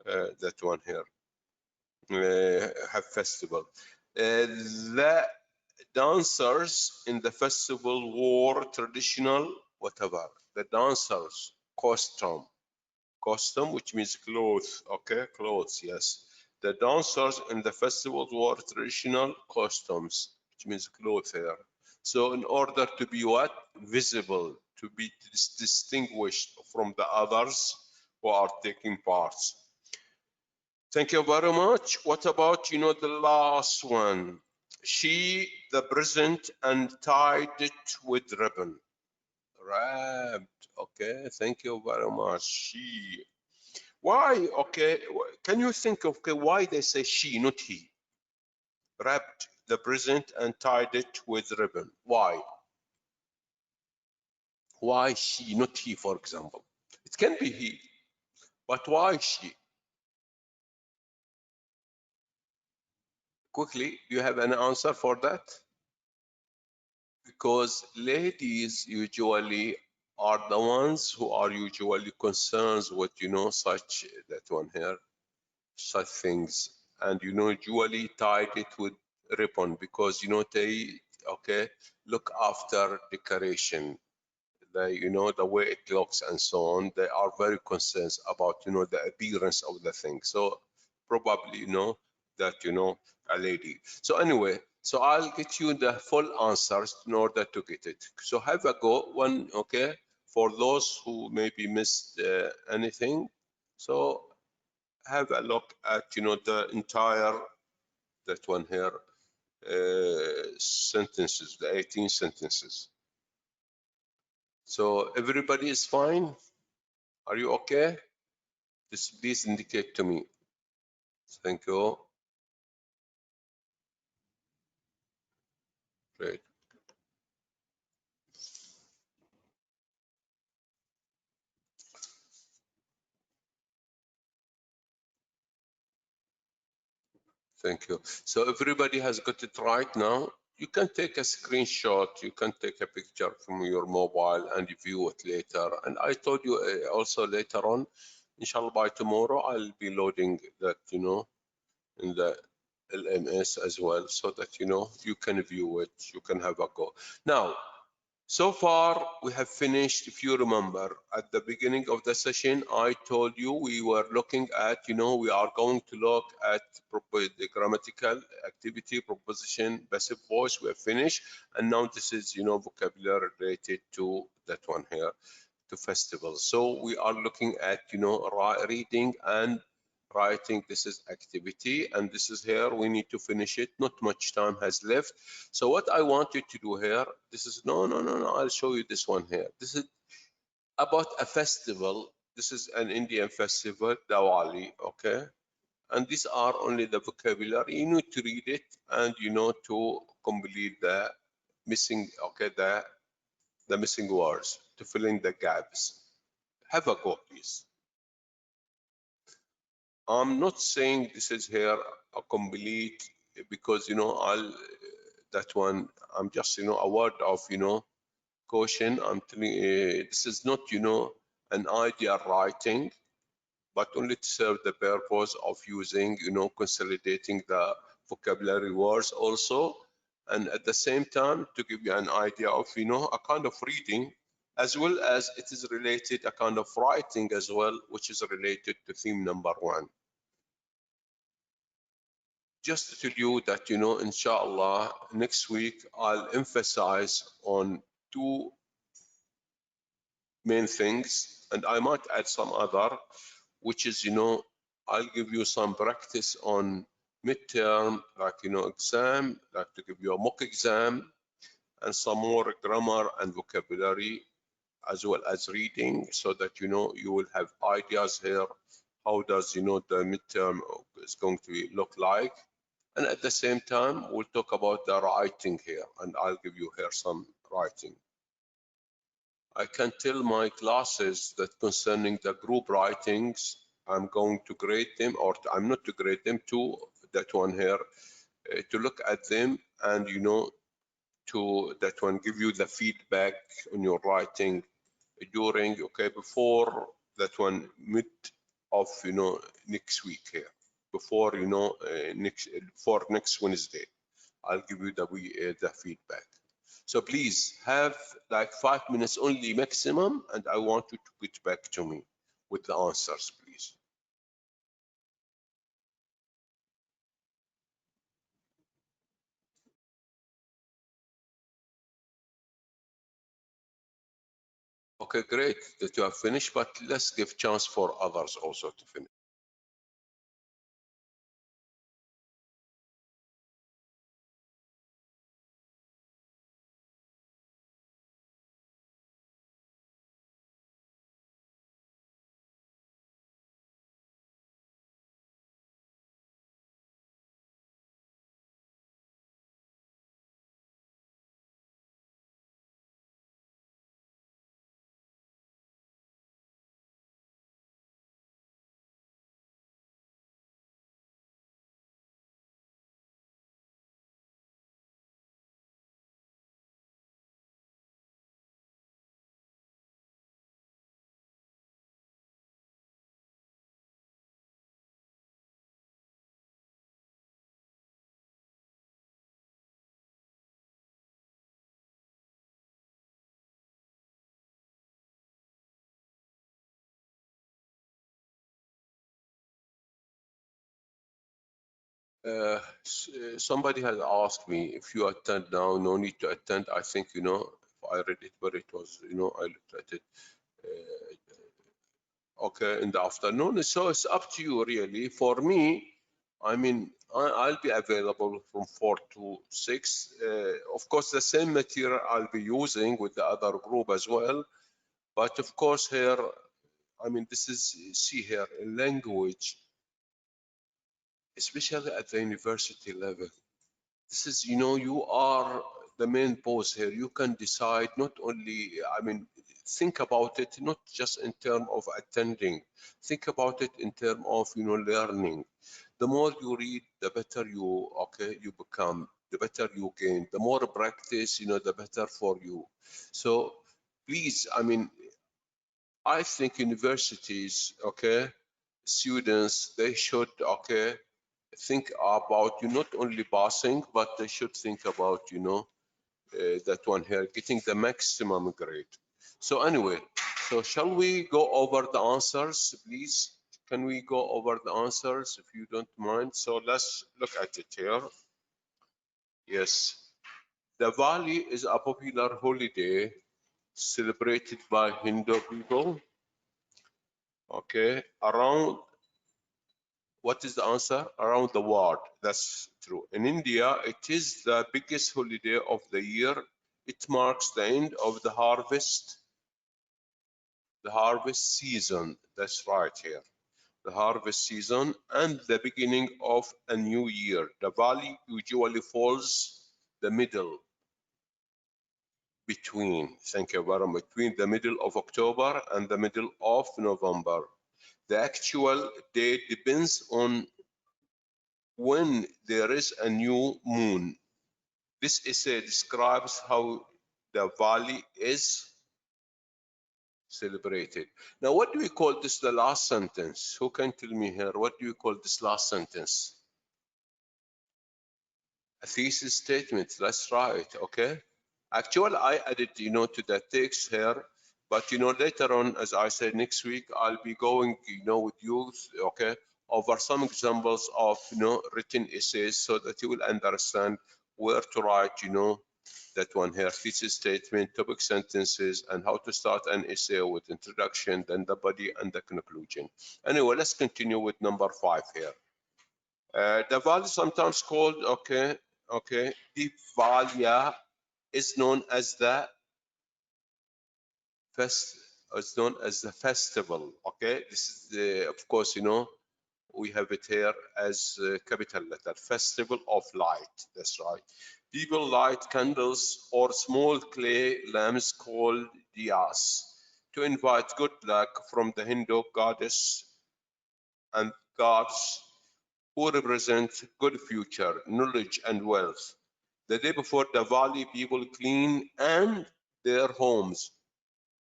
S1: That one here. Have festival. The dancers in the festival wore traditional whatever. The dancers costume, which means clothes. Okay, clothes. Yes. The dancers in the festival wore traditional costumes, which means clothes here. So in order to be what? Visible, to be distinguished from the others who are taking parts. Thank you very much. What about, the last one? She, the present, and tied it with ribbon. Wrapped. Okay, thank you very much. She. Why? Okay, can you think of, okay, why they say she, not he? Wrapped the present and tied it with ribbon. Why? Why she, not he, for example? It can be he, but why she? Quickly, do you have an answer for that? Because ladies usually are the ones who are usually concerned with, such that one here, such things, and usually tied it with ribbon because they, okay, look after decoration, the way it looks and so on. They are very concerned about the appearance of the thing. So probably that a lady. So anyway, so I'll get you the full answers in order to get it. So have a go one, okay, for those who maybe missed anything. So have a look at the entire that one here sentences, the 18 sentences. So everybody is fine? Are you okay? Just please indicate to me. Thank you. Great. Thank you. So everybody has got it right now. You can take a screenshot, you can take a picture from your mobile and view it later. And I told you also later on, inshallah by tomorrow, I'll be loading that, in the LMS as well, so that, you can view it, you can have a go. Now, so far, we have finished. If you remember, at the beginning of the session, I told you we were looking at, we are going to look at the grammatical activity, proposition, passive voice. We have finished. And now this is, vocabulary related to that one here, to festivals. So we are looking at, reading and writing. This is activity, and this is here. We need to finish it. Not much time has left. So what I want you to do here, this is no. I'll show you this one here. This is about a festival. This is an Indian festival, Diwali. Okay, and these are only the vocabulary. You need to read it, and to complete the missing. Okay, the missing words, to fill in the gaps. Have a go, please. I'm not saying this is here a complete, because I'll that one. I'm just a word of caution. I'm telling this is not an idea writing, but only to serve the purpose of using consolidating the vocabulary words also, and at the same time to give you an idea of a kind of reading, as well as it is related a kind of writing as well, which is related to theme number 1. just to tell you that, you know, inshallah, next week I'll emphasize on two main things, and I might add some other, which is, you know, I'll give you some practice on midterm, like, you know, exam, like to give you a mock exam, and some more grammar and vocabulary, as well as reading, so that, you know, you will have ideas here. How does, you know, the midterm is going to look like? And at the same time, we'll talk about the writing here, and I'll give you here some writing. I can tell my classes that concerning the group writings, I'm going to grade them, or I'm not to grade them, to that one here, to look at them and, you know, to that one give you the feedback on your writing during, okay, before that one mid of, you know, next week here, before, you know, next Wednesday, I'll give you the feedback. So please have like 5 minutes only maximum, and I want you to get back to me with the answers, please. Okay, great that you have finished, but let's give chance for others also to finish. Somebody has asked me, if you attend now, no need to attend. I think, you know, if I read it where it was, you know, I looked at it, okay, in the afternoon. So it's up to you, really. For me, I mean, I'll be available from 4 to 6. Of course, the same material I'll be using with the other group as well. But of course, here, I mean, this is, see here, in language, especially at the university level. This is, you know, you are the main boss here. You can decide not only, I mean, think about it, not just in terms of attending, think about it in terms of, you know, learning. The more you read, the better you, okay, you become, the better you gain. The more practice, you know, the better for you. So please, I mean, I think universities, okay, students, they should, okay, think about you not only passing, but they should think about, you know, that one here, getting the maximum grade. So anyway, so shall we go over the answers, please? Can we go over the answers if you don't mind? So let's look at it here. Yes, the Diwali is a popular holiday celebrated by Hindu people, okay, around, what is the answer? Around the world. That's true. In India, it is the biggest holiday of the year. It marks the end of the harvest season. That's right here. The harvest season and the beginning of a new year. The valley usually falls the middle between, thank you very much, between the middle of October and the middle of November. The actual date depends on when there is a new moon. This essay describes how the valley is celebrated. Now, what do we call this, the last sentence? Who can tell me here? What do you call this last sentence? A thesis statement. That's right. Okay. Actually, I added, you know, to the text here, but, you know, later on, as I said, next week, I'll be going, you know, with you, okay, over some examples of written essays so that you will understand where to write that one here, thesis statement, topic sentences, and how to start an essay with introduction, then the body and the conclusion. Anyway, let's continue with number 5 here. The value sometimes called deep value is known as the festival. Okay, this is the, of course, we have it here as capital letter, festival of light. That's right. People light candles or small clay lamps called diyas to invite good luck from the Hindu goddess and gods who represent good future, knowledge and wealth. The day before Diwali, people clean and their homes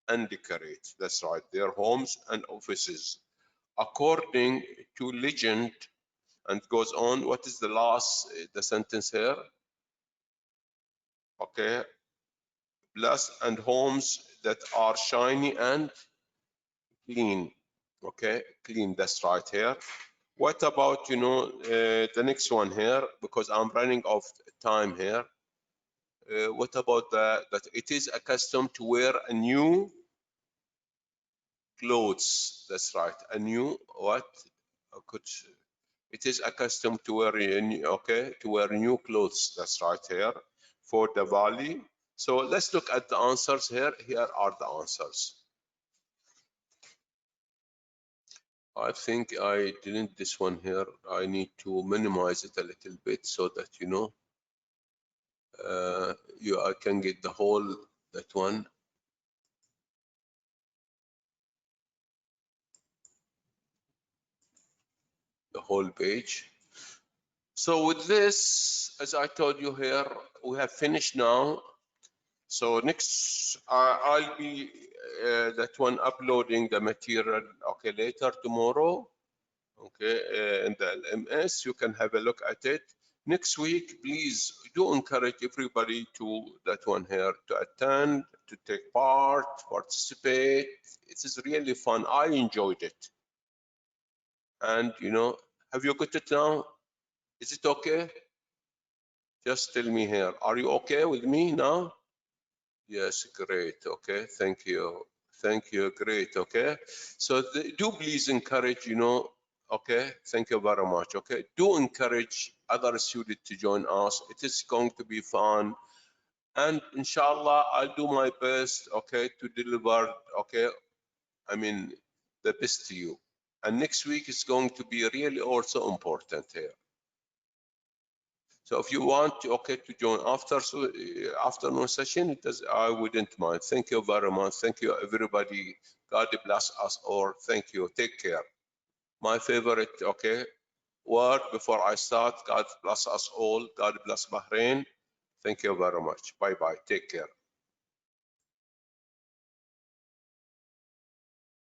S1: and decorate. That's right, their homes and offices. According to legend, and goes on, what is the last, the sentence here? Okay, blessed and homes that are shiny and clean. Okay, clean, that's right here. What about, the next one here, because I'm running out of time here. What about that it is accustomed to wear a new clothes? That's right, a new what? It is accustomed to wear new clothes. That's right here for Diwali. So let's look at the answers here. Here are the answers. I think I didn't this one here. I need to minimize it a little bit so that I can get the whole that one. The whole page. So with this, as I told you here, we have finished now. So next, I'll be that one uploading the material, later tomorrow, in the LMS. You can have a look at it. Next week, please do encourage everybody to that one here to attend, to take part, participate. It is really fun. I enjoyed it. And have you got it now? Is it okay? Just tell me here. Are you okay with me now? Yes, great. Okay, thank you. Thank you. Great. Okay. So do please encourage, okay. Thank you very much. Okay. Do encourage other students to join us. It is going to be fun. And inshallah, I'll do my best, okay, to deliver, okay, the best to you. And next week is going to be really also important here. So if you want to join after afternoon session, I wouldn't mind. Thank you very much. Thank you everybody. God bless us all. Thank you. Take care. My favorite word before I start. God bless us all. God bless Bahrain. Thank you very much. Bye bye. Take care.